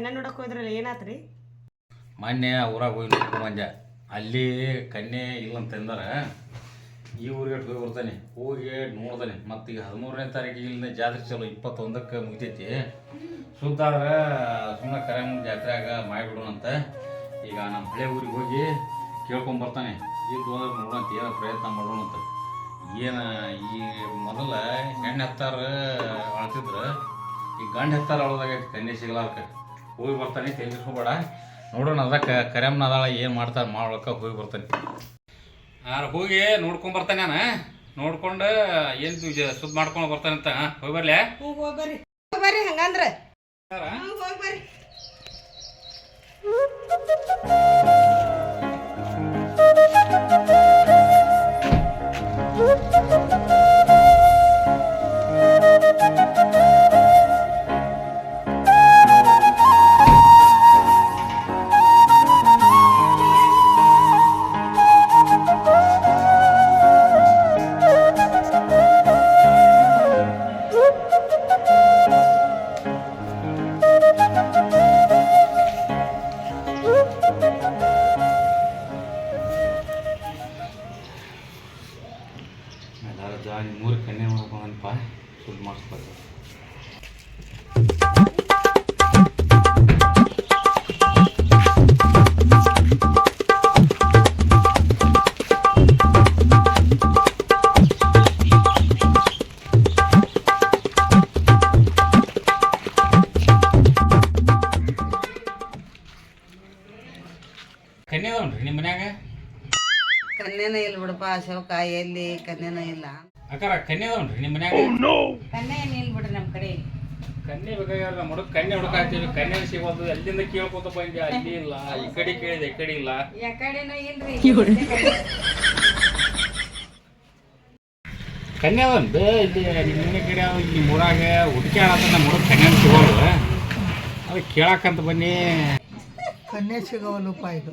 ಕನ್ಯಾ ನೋಡಕ್ ಹೋದ್ರಲ್ಲ ಏನಾತ್ರಿ? ಮೊನ್ನೆ ಊರಾಗ ಹೋಗಿ ನೋಡ್ಕೊಂಡ್ ಬಂದೆ. ಅಲ್ಲಿ ಕನ್ಯೆ ಇಲ್ಲ ಅಂತಂದ್ರೆ ಈ ಊರಿಗೆ ಹೋಗಿ ಬರ್ತಾನೆ, ಹೋಗಿ ನೋಡ್ತಾನೆ. ಮತ್ತು ಈಗ 13ನೇ ತಾರೀಕಿಗೆ ಇಲ್ಲಿಂದ ಜಾತ್ರೆ ಚಲೋ 21ಕ್ಕೆ ಮುಗಿತೈತಿ. ಸುದ್ದ ಆದ್ರೆ ಸುಮ್ಮನೆ ಕರೆಯಮ್ಮ ಜಾತ್ರೆಯಾಗ ಮಾಡಿಬಿಡೋಣಂತ ಈಗ ನಮ್ಮ ಹಳೆ ಊರಿಗೆ ಹೋಗಿ ಕೇಳ್ಕೊಂಬರ್ತಾನೆ. ಇದ್ದು ಅಂದ್ರೆ ನೋಡೋಂತ ಏನೋ ಪ್ರಯತ್ನ ಮಾಡೋಣಂತ. ಏನು ಈ ಮೊದಲ ಹೆಣ್ಣು ಹತ್ತಾರ ಅಳ್ತಿದ್ರು, ಈ ಗಂಡು ಹತ್ತಾರ ಅಳೋದಾಗೈತಿ ಕನ್ಯೆ ಸಿಗ್ಲಾರ್ಕ. ಹೋಗಿ ಬರ್ತಾನೆ, ತೆಗಿಸ್ಕೋಬೇಡ, ನೋಡೋಣ. ಅದಕ್ಕೆ ಕರೆಯಮ್ಮನ ಅದಾಳ ಏನು ಮಾಡ್ತಾರೆ ಮಾಡ್ಬೇಕ ಹೋಗಿ ಬರ್ತಾನೆ. ಹೋಗಿ ನೋಡ್ಕೊಂಬರ್ತಾನೆ. ನಾನು ನೋಡ್ಕೊಂಡು ಏನು ಸುದ್ದಿ ಮಾಡ್ಕೊಂಡು ಬರ್ತಾನಂತ. ಹೋಗಿ ಬರ್ಲೆ? ಹೋಗಿ ಬರ್ರಿ ಬರ್ರಿ ಹಂಗಂದ್ರೆ ಹೋಗಿ ಬರ್ರಿ. ಮೂರು ಕನ್ಯೆ ಮಾಡ್ಕೊಂಡನಪ್ಪ, ಸುದ್ದಿ ಮಾಡಿಸ್ಬೇಕು. ಕನ್ಯೆ ಅದಾವನ್ರಿ ನಿಮ್ಮ ಮನ್ಯಾಗ? ಕನ್ಯನ ಇಲ್ಲ ಬಿಡಪ್ಪ ಅಶೋಕ, ಎಲ್ಲಿ ಕನ್ಯನ ಇಲ್ಲ. ಅಕ್ಕಾರ ಕನ್ಯೆ ಅದಾವನ್ರಿ ನಿಮ್ಮ ಮನ್ಯಾಗ? ಕನ್ಯೆ ಏನಿಲ್ಲ ಬಿಡ್ರಿ ನಮ್ಮ ಕಡೆ. ಕನ್ಯೆ ಬೇಕಾಗ್ಯಾರ ನಮ್ಮ ಹುಡುಗ, ಕನ್ಯೆ ಹುಡುಕಾಗ್ತೀವಿ, ಕನ್ಯೆ ಸಿಗೋದು ಎಲ್ಲಿಂದ ಕೇಳ್ಕೊತ ಬಂದೆ. ಅಲ್ಲಿ ಇಲ್ಲ, ಈ ಕಡೆ ಕೇಳಿದೆ, ಈ ಕಡೆ ಇಲ್ಲ. ಯಾಕಡೆನೂ ಇಲ್ರಿ. ಕನ್ಯೆ ಅದಂತ ಇಲ್ಲಿ ನಿಮ್ಮ ಮನೆ ಕಡೆ ಇಲ್ಲಿ ಮೂರಾಗ ಹುಡುಕಿ ಆಡತ್ತ. ನಮ್ಮ ಹುಡುಗ ಕನ್ಯೆ ಸಿಗೋದು, ಅದು ಕೇಳಕ್ಕಂತ ಬನ್ನಿ. ಕನ್ಯೆ ಸಿಗೋವಲ್ಲಪ್ಪ ಇದು.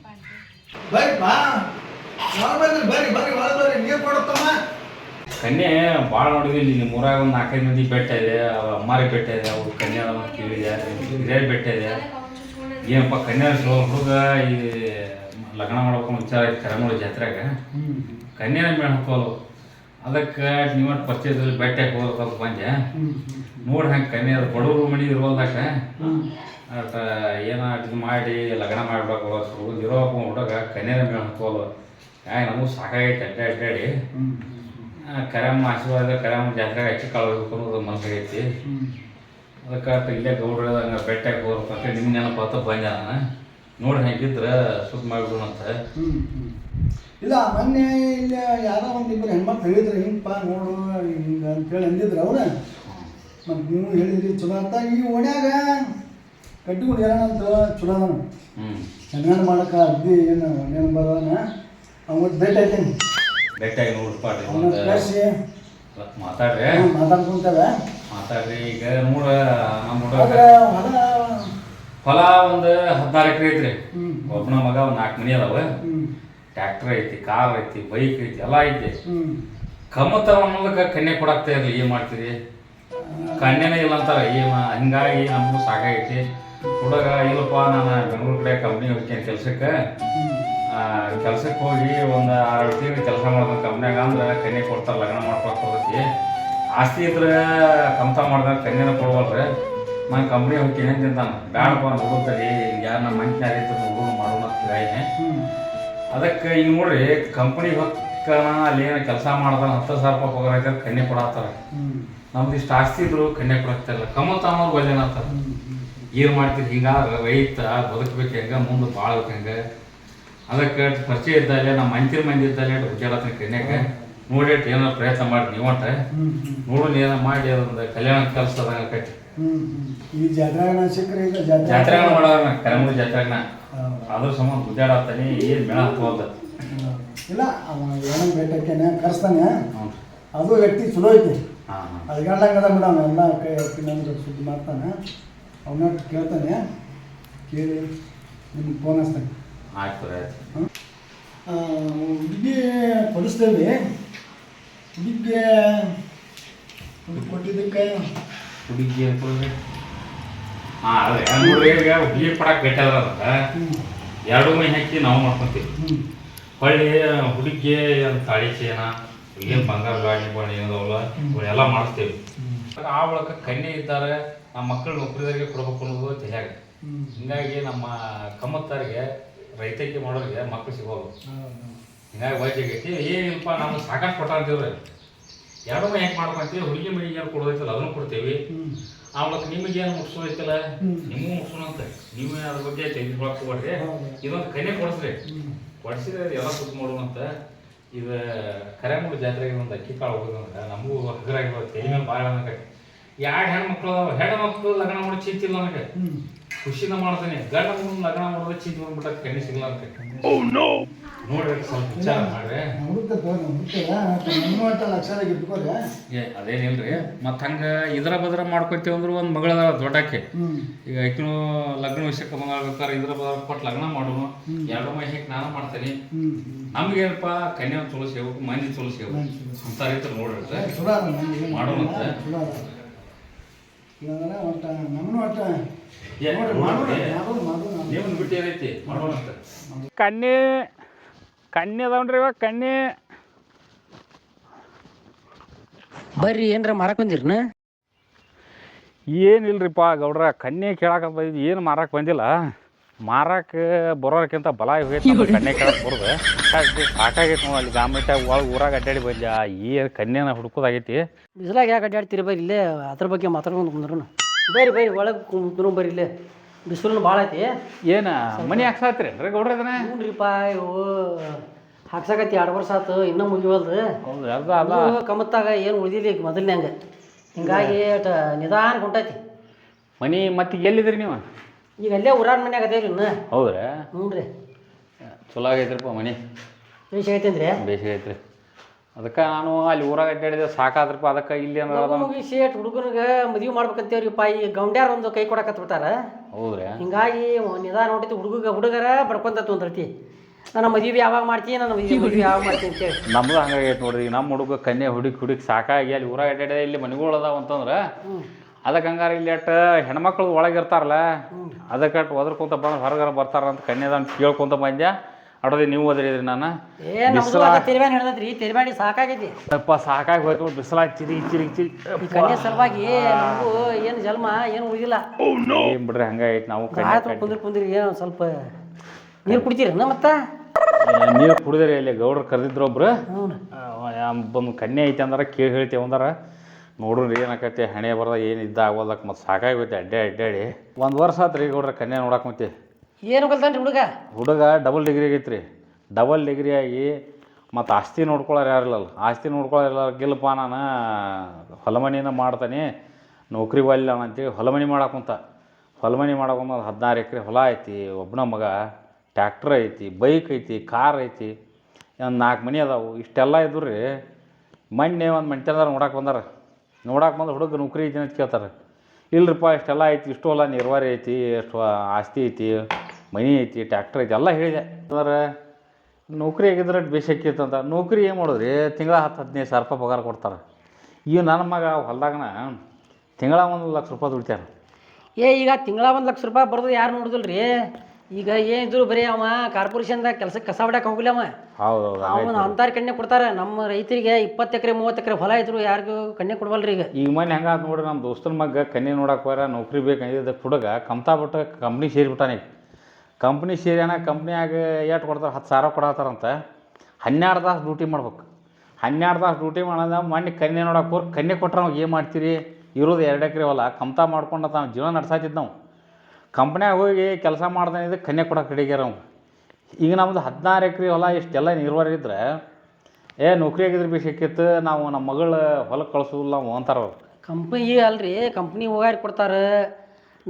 ಕನ್ಯೆ ಭಾಳ ನೋಡಿದ್ವಿ ಇಲ್ಲಿ ನಿಮ್ಮ ಊರಾಗ. ಒಂದು 4-5 ಮಂದಿ ಬೆಟ್ಟ ಇದೆ, ಅಮ್ಮಾರಿ ಬೆಟ್ಟ ಇದೆ, ಅವ್ರು ಕನ್ಯೆ ಕೇಳಿದೆ, ಹಿರಿಯರ್ ಬೆಟ್ಟ ಇದೆ. ಏನಪ್ಪ ಕನ್ಯೆ ಸಿಗೋ ಹುಡುಗ ಈ ಲಗ್ನ ಮಾಡ್ಬೇಕು ವಿಚಾರ ಐತಿ ಕರೆಮೂರು ಜಾತ್ರೆಗ. ಕನ್ಯೆನ ಮೇಳ ಹಾಕೋಲ್ಲ. ಅದಕ್ಕೆ ನೀವು ಪರಿಚಯದಲ್ಲಿ ಬೆಟ್ಟಕ್ಕೆ ಹೋಗ್ಬೇಕಂತ ಬಂದೆ. ನೋಡಿ ಹಂಗೆ ಕನ್ಯೆ ಬಡವರು ಮನೆ ಇರುವಲ್ದಾಕ ಅಟ್ ಏನೋ ಇದು ಮಾಡಿ ಲಗ್ನ ಮಾಡ್ಬೇಕು ಇರೋ ಹುಡುಗ ಕನ್ಯೆನ ಮೇಳ ಹಾಕೋಲ್ಲ. ನಮಗೂ ಸಾಕಾಗೈತೆ ಅಡ್ಡಾಡಿ. ಕರೆಯಮ್ಮ ಆಶೀರ್ವಾದ, ಕರೆಯಮ್ಮ ಜಾತ್ರೆಗೆ ಹಚ್ಚಿ ಕಳ್ಬೇಕು ಅನ್ನೋದು ಮನಸ್ಸಾಗೈತಿ. ಅದಕ್ಕೆ ಇಲ್ಲೇ ಗೌಡ್ರ ಹಂಗೆ ಬೆಟ್ಟಕ್ಕೆ ಹೋಗ್ಬೇಕಂತ ನಿಮ್ಮ ನೆನಪತ್ತ ಬಂದೆ ನಾನು. ನೋಡಿ ಹೆಂಗಿದ್ರೆ ಸುತ್ತ ಮಾಡಿಬಿಡೋಣಂತ. ಇಲ್ಲ ಮೊನ್ನೆ ಇಲ್ಲಿ ಯಾರೋ ಒಂದಿಬ್ಬರು ಹೆಣ್ಮಕ್ಳು ಹೇಳಿದ್ರು, ಹಿಂಗಪ್ಪ ನೋಡು ಹಿಂಗೆ ಅಂತೇಳಿ ಅಂದಿದ್ರು ಅವ್ರ. ಮತ್ತು ನೀವು ಹೇಳಿದ್ರಿ ಚಲೋ ಅಂತ. ಈ ಓಣ್ಯಾಗ ಕಟ್ಟಿಕೊಂಡು ಏನಂತ ಚಲೋ ಅದಾನ. ಹೆಣ್ಗಂಡು ಮಾಡಕ್ಕೆ ಅಗ್ದಿ ಏನು ಒಣ್ಣೆ ಬರೋನ ಅವ್ನು ಭೇಟಿ ಆಯ್ತೇನೆ. ಭೇಟಿಯಾಗಿ ನೋಡ್ಪ ಮಾತಾಡ್ರಿ, ಮಾತಾಡ್ಕೊಂತೇವೆ. ಮಾತಾಡ್ರಿ. ಈಗ ನೋಡ ನಮ್ಮ ಹೊಲ ಒಂದು 16 ಎಕರೆ ಐತ್ರಿ. ಒಬ್ಬನ ಮಗ ಒಂದು 4 ಮನೆ ಅದಾವ. ಟ್ರ್ಯಾಕ್ಟರ್ ಐತಿ, ಕಾರ್ ಐತಿ, ಬೈಕ್ ಐತಿ, ಎಲ್ಲ ಐತಿ. ಕಮ್ಮತ್ತ ಅನ್ನೋದಕ್ಕೆ ಕನ್ಯೆ ಕೊಡಾಕ್ತಾ ಇರಲಿ. ಏನು ಮಾಡ್ತೀರಿ? ಕನ್ಯೆನೇ ಇಲ್ಲ ಅಂತಾರೆ. ಹಿಂಗಾಗಿ ನಮಗೂ ಸಾಕಾಗೈತಿ. ಹುಡುಗ ಇಲ್ಲಪ್ಪ ನಾನು ಬೆಂಗಳೂರು ಕಡೆ ಕಂಪ್ನಿ ಹೋಗ್ತೇನೆ ಕೆಲ್ಸಕ್ಕೆ. ಕೆಲ್ಸಕ್ಕೆ ಹೋಗಿ ಒಂದು 6 ತಿಂಗಳು ಕೆಲಸ ಮಾಡ್ದೆ ಕಂಪ್ನ್ಯಾಗ. ಅಂದ್ರೆ ಕನ್ಯೆ ಕೊಡ್ತಾರೆ, ಲಗ್ನ ಮಾಡ್ಕೊಳ್ತೈತಿ. ಆಸ್ತಿ ಇದ್ರೆ ಕಮ್ತ ಮಾಡಿದಾಗ ಕನ್ಯೆನ ಕೊಡ್ವಲ್ರಿ. ನಾನು ಕಂಪ್ನಿ ಹೋಗ್ತೀನಿ ಅಂತಾನೆ. ಬ್ಯಾಡಪ್ಪ ಹುಡುಗಲ್ಲಿ ಯಾರು ನಮ್ಮ ಮಂಚಿನಾರ ಹುಡುಗ ಮಾಡೋಣ ಅಂತಿದ್ದಾನೆ. ಅದಕ್ಕೆ ಈಗ ನೋಡ್ರಿ ಕಂಪ್ನಿಗೆ ಹೊಕ್ಕನ ಅಲ್ಲಿ ಏನೋ ಕೆಲಸ ಮಾಡ್ದಾನ 10,000 ರೂಪಾಯಿ ಪಗಾರ ಐತೆ, ಕನ್ಯೆ ಕೊಡತ್ತಾರೆ. ನಮ್ದು ಇಷ್ಟು ಆಸ್ತಿ ಇದ್ರು ಕನ್ಯೆ ಕೊಡಾಕ್ತಾಯಿಲ್ಲ. ಕಮತ ಅನ್ನೋರು ಬಲ್ಲೇನಂತಾರೆ. ಏನು ಮಾಡ್ತೀರಿ? ಹಿಂಗಾದ್ರೆ ರೈತ ಬದುಕಬೇಕು ಹೆಂಗೆ, ಮುಂದೆ ಬಾಳ್ಬೇಕು ಹೆಂಗೆ. ಅದಕ್ಕೆ ಪರಿಚಯ ಇದ್ದಲ್ಲಿ ನಮ್ಮ ಮಂದಿ ಇದ್ದಲ್ಲಿ ಹುಡ್ಕ್ಯಾಡತ್ತೀನಿ ಕನ್ಯಾಗ. ನೋಡಿ ಏನೋ ಪ್ರಯತ್ನ ಮಾಡಿ ನೀವಂಟ ನೋಡು, ಏನೋ ಮಾಡಿ ಅದೊಂದು ಕಲ್ಯಾಣ ಕೆಲಸ ಅದಂಗೆ ಕಟ್ಟಿ. ಈ ಜಾತ್ರೆಗ ಸಿಕ್ಕರೆ ಈಗ ಜಾತ್ರೆಗ ಮಾಡೋಣ ಕರೆಮೂರು ಜಾತ್ರೆಗನ. ಅದ್ರ ಸಂಬಂಧ ಗುದ್ದಾಡತ್ತಾನೆ. ಏನು ಮೇಳ ಹತ್ತುವಲ್ದ. ಇಲ್ಲ ಅವ ಏನೋ ಬೇಟಕ್ಕೆ ಕರೆಸ್ತಾನೆ. ಅದು ವ್ಯಕ್ತಿ ಚಲೋ ಐತಿ. ಅದ್ಗಂಡಂಗದ ಮೇಡಮ್ ಎಲ್ಲ ಕೈ ಹಾಕಿನಂದ್ರೆ ಸುದ್ದಿ ಮಾಡ್ತಾನೆ. ಅವನ ಕೇಳ್ತಾನೆ. ಕೇಳಿ ನಿಮ್ಗೆ ಫೋನ್ ಹಚ್ತಾನೆ. ಆಯ್ತು ಆಯ್ತು. ಹುಡುಗಿ ಕೊಡಿಸ್ತೇವೆ. ಹುಡುಗಿಗೆ ಕೊಟ್ಟಿದ್ದಕ್ಕೆ ಹುಡುಗಿ ಏನು ಕೊಡ್ರಿ? ಹಾಂ ಅದೇ ನೋಡ್ರಿ ಈಗ ಹುಡುಗಿ ಕೊಡಕ್ಕೆ ಬೇಕಾದ್ರೆ ಎರಡು ಮೈ ಹಾಕಿ ನಾವು ಮಾಡ್ಕೊತೀವಿ. ಹೊಳ್ಳಿ ಹುಡುಗಿಗೆ ತಾಳಿ ಚೇನ ಈಗೇನು ಬಂಗಾರ ಗಾಡಿ ಬಾಣಿ ಏನದವಲ್ಲ ಇವನ್ನೆಲ್ಲ ಮಾಡಿಸ್ತೀವಿ. ಆ ಒಳಗ ಕನ್ಯೆ ಇದ್ದಾರೆ, ನಮ್ಮ ಮಕ್ಕಳು ನೌಕರಿದಾರಿಗೆ ಕೊಡ್ಬೇಕು ಅನ್ನೋದು ತಿಳಿಯಾಗ. ಹಿಂಗಾಗಿ ನಮ್ಮ ಕಮ್ಮತ್ತಾರಿಗೆ ರೈತಕ್ಕೆ ಮಾಡೋರಿಗೆ ಮಕ್ಕಳು ಸಿಗೋದು. ಹಿಂಗಾಗಿ ವೈದ್ಯಗೈತಿ ಏನಿಲ್ಪ ನಾವು ಸಾಕಷ್ಟು ಕೊಟ್ಟ ಅಂತೀವ್ರಿ. ಎರಡು ಮೈ ಹೆಂಗೆ ಮಾಡ್ಕೊಂತೀವಿ, ಹುಡುಗಿ ಮನೆಗೆ ಏನು ಕೊಡೋದೈತಲ್ಲ ಅದನ್ನು ಕೊಡ್ತೇವಿ. ಆವಾಗ ನಿಮಗೇನು ಮುಗಿಸೋದೈತಲ್ಲ ನಿಮಗೂ ಮುಗಿಸೋಣಂತ. ನೀವು ಅದ್ರ ಬಗ್ಗೆ ತೆಗೆದುಕೊಳಕ್ ಹೋಗ್ರಿ. ಇದೊಂದು ಕನ್ಯೆ ಕೊಡಿಸ್ರಿ, ಕೊಡಿಸಿದ್ರೆ ಎಲ್ಲ ಸುತ್ತ ಮಾಡೋಣಂತ. ಇದು ಕರೆಮೂಡಿ ಜಾತ್ರೆಗೆ ಒಂದು ಅಕ್ಕಿ ಕಾಳು ಹೋಗೋದಂದ್ರೆ ನಮಗೂ ಹಗರಾಗಿರೋ ತೆಲಿ ಮೇಲೆ ಭಾಳ ನನಗೆ. ಎರಡು ಹೆಣ್ಮಕ್ಳು ಅದಾವ, ಹೆಣ್ಮಕ್ಳು ಲಗ್ನ ಮಾಡಿ ಚಿಂತಿಲ್ಲ ನನಗೆ, ಖುಷಿನ ಮಾಡ್ತಾನೆ. ಗಂಡ ಮುಂದೆ ಲಗ್ನ ಮಾಡೋದು ಚಿಂತೆ ಬಂದ್ಬಿಟ್ಟ ಕಣ್ಣಿ ಸಿಗಲ್ಲ ಅಂತ. ನೋಡ್ರಿ ಸ್ವಲ್ಪ ವಿಚಾರ ಮಾಡ್ರಿ. ಅದೇನಿಲ್ರಿ ಮತ್ತು ಹಂಗೆ ಇದರ ಬದ್ರ ಮಾಡ್ಕೊತೀವಿ ಅಂದ್ರೆ ಒಂದು ಮಗಳ ದೊಡ್ಡಕ್ಕೆ ಈಗ ಆಕಿನೂ ಲಗ್ನ ವಿಷಯಕ್ಕೆ ಬಂದಾಡ್ಬೇಕಾರೆ ಇದ್ರ ಬದ್ರ ಕೊಟ್ಟು ಲಗ್ನ ಮಾಡೋನು. ಎರಡು ಮೈ ಹೇಗೆ ನಾನು ಮಾಡ್ತೇನೆ. ನಮ್ಗೇನಪ್ಪ ಕನ್ಯಾ ತುಳಸೇವು ಮಂದಿ ತುಳಸೇವು ಅಂತ ರೈತರು ನೋಡ್ರಿ ಮಾಡೋಣಂತ. ನೀವು ಬಿಟ್ಟು ಏನೈತಿ ಮಾಡೋಣಂತ. ಕನ್ಯೆ ಅದಾವನ್ರಿ ಇವಾಗ ಕನ್ಯೆ ಬರ್ರಿ ಏನ್ರ ಮಾರಕ್ ಬಂದಿರ್ನ? ಏನಿಲ್ರಿಪ್ಪ ಗೌಡ್ರ, ಕನ್ಯೆ ಕೇಳಕ್ಕೆ ಬಂದಿದ್ದು, ಏನು ಮಾರಕ್ಕೆ ಬಂದಿಲ್ಲ. ಮಾರಕ್ಕೆ ಬರೋರ್ಕಿಂತ ಬಲ ಹೋಗೈತಿ ಕನ್ಯೆ ಕೇಳಕ್ಕೆ ಬರೋದು. ಸಾಕಾಗೈತಿ ನಾವು ಅಲ್ಲಿ ಗಾಮೀಟ ಒಳಗೆ ಊರಾಗ ಅಡ್ಡಾಡಿ ಬಂದ ಏನು ಕನ್ಯೆನ ಹುಡ್ಕೋದಾಗೈತಿ. ಬಿಸಿಲಾಗ ಯಾಕೆ ಅಡ್ಡಾಡ್ತೀರಿ? ಬರ್ರಿ ಇಲ್ಲೇ ಅದ್ರ ಬಗ್ಗೆ ಮಾತಾಡ್ಕೊಂಡು ಕುಂದ್ರು. ಬರ್ರಿ ಒಳಗೆ ಕುಂದ್ರು ಬರ್ರಿ. ಇಲ್ಲೇ ಬಿಸಿಲು ಭಾಳ ಐತಿ. ಏನು ಮನೆ ಹಾಕ್ಸಾತ್ರಿ ಅಂದ್ರೆ ಗೌಡ್ರ ಅದನ್ನ? ಹ್ಞೂನ್ರಿಪ್ಪ, ಇವು ಹಾಕ್ಸಾಕತಿ 2 ವರ್ಷ ಆಯ್ತು, ಇನ್ನೂ ಮುಗಿವಲ್ದು. ಹೌದು ಅರ್ಧ ಅಲ್ಲ ಕಮ್ಮತ್ತಾಗ ಏನು ಉಳಿದಿಲ್ಲ ಈಗ ಮೊದಲನೇ ಹಿಂಗಾಗಿ ನಿಧಾನ ಹೊಂಟೈತಿ ಮನೆ. ಮತ್ತೆ ಎಲ್ಲಿದ್ರಿ ನೀವು? ಈಗ ಅಲ್ಲೇ ಊರಾನ ಮನ್ಯಾಗ ಅದೇವ್ರಿ ಇನ್ನು. ಹೌದ್ರಾ? ಹ್ಞೂ ರೀ. ಚಲೋ ಆಗೈತ್ರಿಪ್ಪ ಮನೆ, ಬೇಸಿಗೆ ಐತೇನ್ರಿ? ಬೇಸಿಗೆ ಐತ್ರಿ. ಅದಕ್ಕೆ ನಾನು ಅಲ್ಲಿ ಊರಾಗ ಅಡ್ಡಾಡಿದೆ, ಸಾಕಾದ್ರಪ್ಪ. ಅದಕ್ಕೆ ಇಲ್ಲಿ ಮುಗಿಸಿ ಹುಡುಗನಿಗೆ ಮದುವೆ ಮಾಡ್ಬೇಕಂತೇವ್ರಿಪ್ಪ. ಈ ಗೌಂಡ್ಯಾರ ಒಂದು ಕೈ ಕೊಡಕತ್ಬಿಟ್ಟಾರ. ಹೌದ್ರಾ? ಹಿಂಗಾಗಿ ನಿಧಾನ ಹೊಂಟೈತಿ. ಹುಡುಗರ ಬಡ್ಕೊಂತ ಒಂದ್ರತಿ ನನ್ನ ಮದುವೆ ಯಾವಾಗ ಮಾಡ್ತೀನಿ, ನನ್ನ ಮದುವೆ ಯಾವಾಗ ಮಾಡ್ತೀನಿ ಅಂತೇಳಿ. ನಮ್ದು ಹಂಗಾಗೈತೆ ನೋಡ್ರಿ. ನಮ್ಮ ಹುಡುಗ ಕನ್ಯೆ ಹುಡುಗಿ ಸಾಕಾಗಿ ಅಲ್ಲಿ ಊರಾಗ ಅಡ್ಡಾಡಿದೆ. ಇಲ್ಲಿ ಮನೆಗಳು ಅದಾವ ಅಂತಂದ್ರೆ ಅದಕ್ಕೆ ಹಂಗಾರ ಇಲ್ಲಿ ಅಟ್ಟು ಹೆಣ್ಮಕ್ಳು ಒಳಗಿರ್ತಾರಲ್ಲ, ಅದಕ್ಕೆ ಅಟ್ಟು ಒದರ್ಕೊಂತ ಬಂದು ಹೊರಗಾರ ಬರ್ತಾರ ಅಂತ ಕನ್ಯಾದಾನ ಕೇಳ್ಕೊಂತ ಬಂದೆ. ಅಡೋದಿ ನೀವು ಓದ್ರಿದ್ರಿ. ನಾನು ತೆರಿಬ್ಯಾನ್ ಹಿಡ್ದೈತ್ರಿ, ತೆರಿಬ್ಯಾಡಿ ಸಾಕಾಗೈತಿ. ಸಾಕಾಗಿ ಹೋಯ್ತು. ಬಿಸಿಲ ಚಿರಿ ಕನ್ಯೆ ಸಲುವಾಗಿ ನಮಗೂ ಏನು ಜನ್ಮ ಏನು ಉಳಿದಿಲ್ಲ. ಏನ್ ಬಿಡ್ರಿ ಹಂಗಾಯ್ತು. ನಾವು ಕುಂದ್ರಿ ಏನು ಸ್ವಲ್ಪ ನೀರು ಕುಡಿತೀರಿ ಮತ್ತೆ? ನೀರು ಕುಡಿದ್ರಿ. ಅಲ್ಲಿ ಗೌಡ್ರು ಕರೆದಿದ್ರು ಒಬ್ರು, ಬಂದು ಕನ್ಯೆ ಐತೆ ಅಂದ್ರೆ ಕೇಳಿ ಹೇಳ್ತೇವೆ ಅಂದಾರ. ನೋಡ್ರಿ ಏನಾಕೈತಿ ಹಣೆ ಬರದ ಏನು ಇದ್ದಾಗೋದಕ್ಕೆ ಮತ್ತೆ ಸಾಕಾಗಿ ಹೋಯ್ತು ಅಡ್ಡಾಡಿ. 1 ವರ್ಷ ಆತ್ರಿ ಗೌಡ್ರ ಕನ್ಯೆ ನೋಡಕ್ಕೆ ಮತ್ತೆ. ಏನು ಕಲ್ತಾನ್ರಿ ಹುಡುಗ ಡಬಲ್ ಡಿಗ್ರಿ ಆಗೈತ್ರಿ. ಡಬಲ್ ಡಿಗ್ರಿ ಆಗಿ ಮತ್ತು ಆಸ್ತಿ ನೋಡ್ಕೊಳ್ಳೋರು ಯಾರಿಲ್ಲಲ್ಲ. ಆಸ್ತಿ ನೋಡ್ಕೊಳ್ಳೋರಿಲ್ಲ. ಗಿಲ್ಲಪ್ಪ ನಾನು ಹೊಲಮನಿನ ಮಾಡ್ತಾನೆ, ನೌಕರಿ ಒಲ್ಲ ಅಂತೇಳಿ ಹೊಲಮನಿ ಮಾಡಾಕುಂತ. ಹೊಲಮನಿ ಮಾಡಾಕೊಂಬ 16 ಎಕರೆ ಹೊಲ ಐತಿ, ಒಬ್ಬನ ಮಗ, ಟ್ಯಾಕ್ಟ್ರ್ ಐತಿ, ಬೈಕ್ ಐತಿ, ಕಾರ್ ಐತಿ, ಒಂದು 4 ಮನೆ ಅದಾವು. ಇಷ್ಟೆಲ್ಲ ಇದ್ರು ರೀ. ಮೊನ್ನೆ ಒಂದು ಮಂಟ್ಯದಾರ ನೋಡಕ್ಕೆ ಬಂದು ಹುಡುಗ ನೌಕರಿ ಐತಿ ಅಂತ ಕೇಳ್ತಾರೆ. ಇಲ್ಲರಿಪ್ಪ ಇಷ್ಟೆಲ್ಲ ಐತಿ, ಇಷ್ಟು ಹೊಲ ನಿರ್ವಾರಿ ಐತಿ, ಎಷ್ಟು ಆಸ್ತಿ ಐತಿ, ಮನೆ ಐತಿ, ಟ್ಯಾಕ್ಟ್ರ್ ಐತಿ ಎಲ್ಲ ಹೇಳಿದೆ. ಅಂದ್ರೆ ನೌಕರಿ ಆಗಿದ್ರೆ ಬೇಸಕ್ಕಿತ್ತಂತ. ನೌಕರಿ ಏನು ಮಾಡೋದ್ರಿ, ತಿಂಗಳ 10-15 ಸಾವಿರ ರೂಪಾಯಿ ಪಗಾರ ಕೊಡ್ತಾರೆ. ಈಗ ನನ್ನ ಮಗ ಹೊಲ್ದಾಗನ ತಿಂಗಳ 1 ಲಕ್ಷ ರೂಪಾಯಿ ದುಡಿತಾರೆ. ಈಗ ತಿಂಗಳ 1 ಲಕ್ಷ ರೂಪಾಯಿ ಬರೋದು ಯಾರು ನೋಡಿದಿಲ್ಲ ರೀ. ಈಗ ಏನಿದ್ರು ಬರೀ ಅವ ಕಾರ್ಪೊರೇಷನ್ದಾಗ ಕೆಲಸಕ್ಕೆ ಕಸ ಹೊಡ್ಯಾಕೆ ಹೋಗಲಿ ಅವ. ಹೌದೌದು. ಅವನು ಅಂತಾರ ಕನ್ಯೆ ಕೊಡ್ತಾರೆ. ನಮ್ಮ ರೈತರಿಗೆ 20 ಎಕರೆ 30 ಎಕರೆ ಹೊಲ ಇದ್ರು ಯಾರಿಗೂ ಕನ್ಯೆ ಕೊಡ್ವಲ್ರಿ. ಈಗ ಮೊನ್ನೆ ಹಂಗಾದ್ ನೋಡ್ರಿ, ನಮ್ಮ ದೋಸ್ತನ ಮಗ ಕನ್ಯೆ ನೋಡಕ್ಕೆ ಹೋರ ನೌಕರಿ ಬೇಕಂದಿದ್ದ ಹುಡುಗ ಕಮ್ತಾಬಿಟ್ಟು ಕಂಪ್ನಿ ಸೇರಿಬಿಟ್ಟಾನೆ. ಕಂಪ್ನಿ ಸೇರ್ಯಾನ. ಕಂಪ್ನಿಯಾಗ ಎಷ್ಟು ಕೊಡ್ತಾರೆ, 10 ಸಾವಿರ ಕೊಡತ್ತಾರಂತ. 12 ತಾಸು ಡ್ಯೂಟಿ ಮಾಡ್ಬೇಕು. 12 ತಾಸು ಡ್ಯೂಟಿ ಮಾಡೋದ. ಮೊನ್ನೆ ಕನ್ಯೆ ನೋಡಕ್ಕೆ ಹೋಗಿ ಕನ್ಯೆ ಕೊಟ್ರೆ ನಾವು ಏನು ಮಾಡ್ತೀರಿ? ಇರೋದು 2 ಎಕರೆ ಹೊಲ ಕಮ್ತಾ ಮಾಡ್ಕೊಂಡು ನಾವು ಜೀವನ ನಡ್ಸಾತಿದ್ದು. ನಾವು ಕಂಪ್ನ್ಯಾಗ ಹೋಗಿ ಕೆಲಸ ಮಾಡ್ದಾನಿದ್ದು ಕನ್ಯೆ ಕೊಡೋಕೆ ರೆಡಿಗ್ಯಾರ ನಾವು. ಈಗ ನಮ್ಮದು 16 ಎಕರೆ ಹೊಲ ಇಷ್ಟೆಲ್ಲ ನಿರ್ವಹಣೆ ಇದ್ರೆ ನೌಕರಿ ಆಗಿದ್ರೆ ಬೇಕಿತ್ತು. ನಾವು ನಮ್ಮ ಮಗಳು ಹೊಲಕ್ಕೆ ಕಳ್ಸೋದಿಲ್ಲ ನಾವು ಅಂತಾರೆ ಅವ್ರು. ಕಂಪ್ನಿ ಅಲ್ರಿ, ಕಂಪ್ನಿ ಹೋಗಾರಿ ಕೊಡ್ತಾರೆ,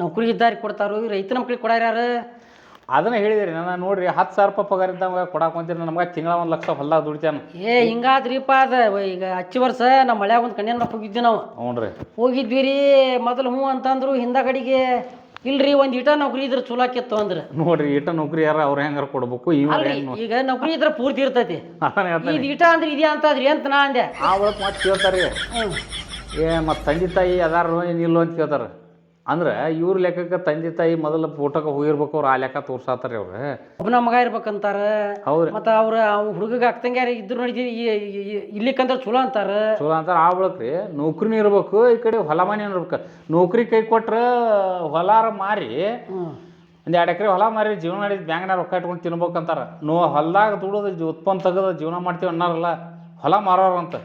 ನೌಕರಿ ಇದ್ದಾರಿಗೆ ಕೊಡ್ತಾರೆ, ರೈತನ ಮಕ್ಳಿಗೆ ಕೊಡಾರ ಯಾರು? ಅದನ್ನ ಹೇಳಿದ್ರಿ ನಾನು. ನೋಡ್ರಿ 10 ಸಾವಿರ ರೂಪಾಯಿ ಪಗಾರ ಇದ್ದಂಗೆ ಕೊಡಕ್ಕೆ ಬಂತೀರಿ. ನಮ್ಗೆ ತಿಂಗಳ 1 ಲಕ್ಷ ಹೊಲ್ದಾಗ ದುಡಿತಾನೆ. ಹಿಂಗಾದ್ರಿಪ್ಪ ಅದು. ಈಗ ಹಚ್ಚಿ ವರ್ಷ ನಮ್ಮ ಮಳ್ಯಾಗ ಒಂದು ಕನ್ಯೆ ನೋಡಕ್ಕೆ ಹೋಗಿದ್ವಿ ನಾವು. ಹ್ಞೂ ರೀ, ಹೋಗಿದ್ವಿ ರೀ. ಮೊದಲು ಹ್ಞೂ ಅಂತಂದ್ರು, ಹಿಂದಗಡಿಗೆ ಇಲ್ರಿ ಒಂದು ಈಟ ನೌಕರಿ ಇದ್ರೆ ಚಲೋ ಆಕಿತ್ತು ಅಂದ್ರೆ. ನೋಡ್ರಿ ಈಟ ನೌಕರಿ ಯಾರ ಅವ್ರು ಹೆಂಗಾರ ಕೊಡ್ಬೇಕು. ಈಗ ನೌಕರಿ ಇದ್ರೆ ಪೂರ್ತಿ ಇರ್ತೈತಿ. ಇದು ಈಟ ಅಂದ್ರೆ ಇದೆಯಾ ಅಂತದ್ರಿ ಅಂತ ನಾ ಅಂದೆ. ಆ ಒಳಗೆ ಮತ್ತೆ ಕೇಳ್ತಾರೆ, ಮತ್ತೆ ತಂದೆ ತಾಯಿ ಅದಾರು ಏನಿಲ್ಲ ಅಂತ ಕೇಳ್ತಾರೆ. ಅಂದ್ರೆ ಇವ್ರ ಲೆಕ್ಕಕ್ಕೆ ತಂದೆ ತಾಯಿ ಮೊದಲು ಫೋಟೋಕ್ಕೆ ಹೋಗಿರ್ಬೇಕು ಅವ್ರು ಆ ಲೆಕ್ಕ ತೋರ್ಸಾತಾರೆ ಅವ್ರು. ಒಬ್ಬನ ಮಗ ಇರ್ಬೇಕಂತಾರ. ಹೌದ್ರಿ. ಮತ್ತು ಅವ್ರು ಹುಡುಗಗೆ ಅಕ್ಕಂಗ್ಯಾರ ಇದ್ರು ನೋಡಿ ಇಲ್ಲಿಕ್ಕಂದ್ರೆ ಚಲೋ ಅಂತಾರೆ. ಚಲೋ ಅಂತಾರೆ. ಆ ಬಳಕ್ರಿ ನೌಕರಿನೂ ಇರ್ಬೇಕು, ಈ ಕಡೆ ಹೊಲ ಮನೆ ಇರ್ಬೇಕು. ನೌಕರಿ ಕೈ ಕೊಟ್ರೆ ಹೊಲಾರ ಮಾರಿ ಒಂದು 2 ಎಕರೆ ಹೊಲ ಮಾರಿ ಜೀವನ ಮಾಡಿದ್ದು ಬ್ಯಾಂಕ್ನಾಗ ರೊಕ್ಕ ಇಟ್ಕೊಂಡು ತಿನ್ಬೇಕಂತಾರೆ. ಹೊಲ್ದಾಗ ದುಡೋದು ಉತ್ಪನ್ನ ತೆಗೆದು ಜೀವನ ಮಾಡ್ತೀವಿ ಅನ್ನೋರಲ್ಲ, ಹೊಲ ಮಾರೋರಂತ.